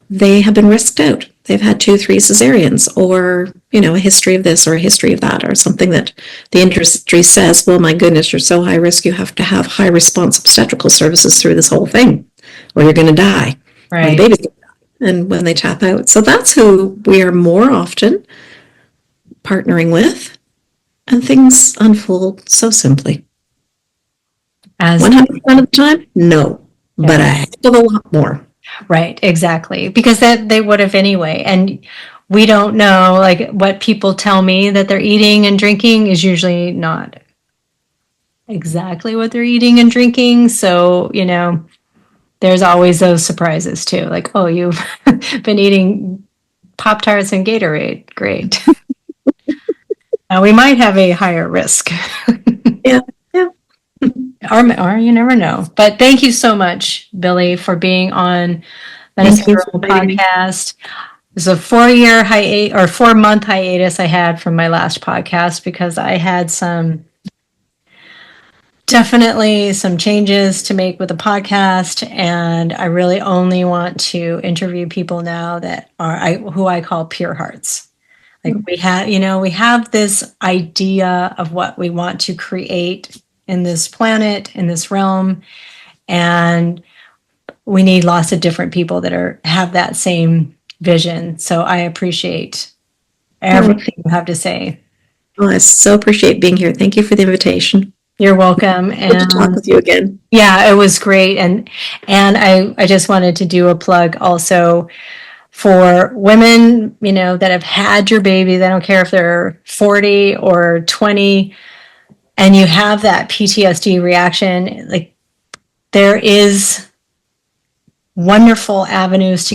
Speaker 3: they have been risked out. They've had 2-3 cesareans, or, a history of this or a history of that, or something that the industry says, well, my goodness, you're so high risk, you have to have high response obstetrical services through this whole thing, or you're going to die. Right. Or the baby's going to die. And when they tap out. So that's who we are more often partnering with, and things unfold so simply. As 100% of the time? No. Yeah. But a heck of a lot more.
Speaker 2: Right, exactly. Because they would have anyway. And we don't know, like, what people tell me that they're eating and drinking is usually not exactly what they're eating and drinking. So, there's always those surprises too. Like, oh, you've been eating Pop-Tarts and Gatorade. Great. We might have a higher risk.
Speaker 3: Yeah.
Speaker 2: Or you never know. But thank you so much, Billie, for being on Medicine Girl podcast. It was a 4-month hiatus I had from my last podcast because I had some definitely some changes to make with the podcast, and I really only want to interview people now that are who I call pure hearts. Like we have this idea of what we want to create in this planet, in this realm, and we need lots of different people that have that same vision. So I appreciate everything you have to say.
Speaker 3: Well, I so appreciate being here. Thank you for the invitation.
Speaker 2: You're welcome.
Speaker 3: Good to talk with you again.
Speaker 2: Yeah, it was great. And I just wanted to do a plug also for women, that have had your baby. They don't care if they're 40 or 20 and you have that PTSD reaction. Like, there is wonderful avenues to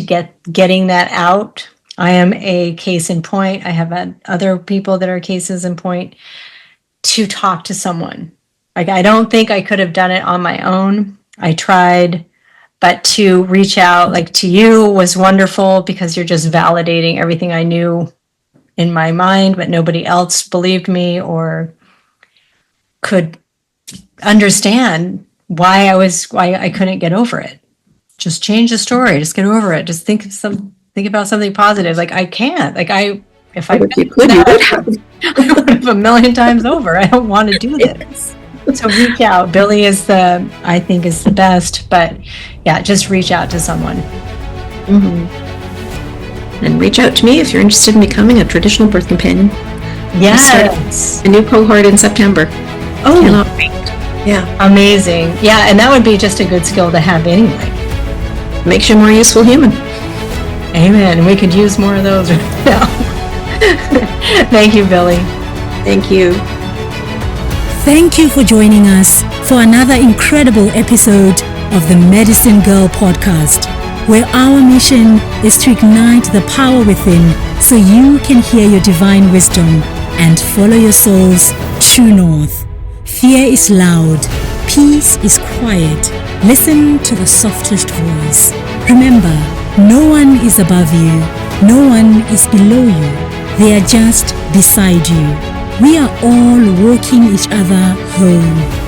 Speaker 2: getting that out. I am a case in point. I have had other people that are cases in point to talk to someone. Like, I don't think I could have done it on my own. I tried, but to reach out like to you was wonderful because you're just validating everything I knew in my mind, but nobody else believed me or could understand why I couldn't get over it. Just change the story. Just get over it. Just think about something positive. Like, I can't. Like, if I could, you would have a million times over. I don't want to do this. So reach out. Billie I think is the best, but yeah, just reach out to someone.
Speaker 3: Mm-hmm. And reach out to me if you're interested in becoming a traditional birth companion.
Speaker 2: Yes.
Speaker 3: A new cohort in September.
Speaker 2: Oh,
Speaker 3: cannot wait. Yeah.
Speaker 2: Amazing. Yeah, and that would be just a good skill to have anyway.
Speaker 3: Makes you a more useful human.
Speaker 2: Amen. And we could use more of those right now. Thank you, Billie.
Speaker 3: Thank you.
Speaker 4: Thank you for joining us for another incredible episode of the Medicine Girl podcast, where our mission is to ignite the power within so you can hear your divine wisdom and follow your soul's true north. Fear is loud. Peace is quiet. Listen to the softest voice. Remember, no one is above you. No one is below you. They are just beside you. We are all walking each other home.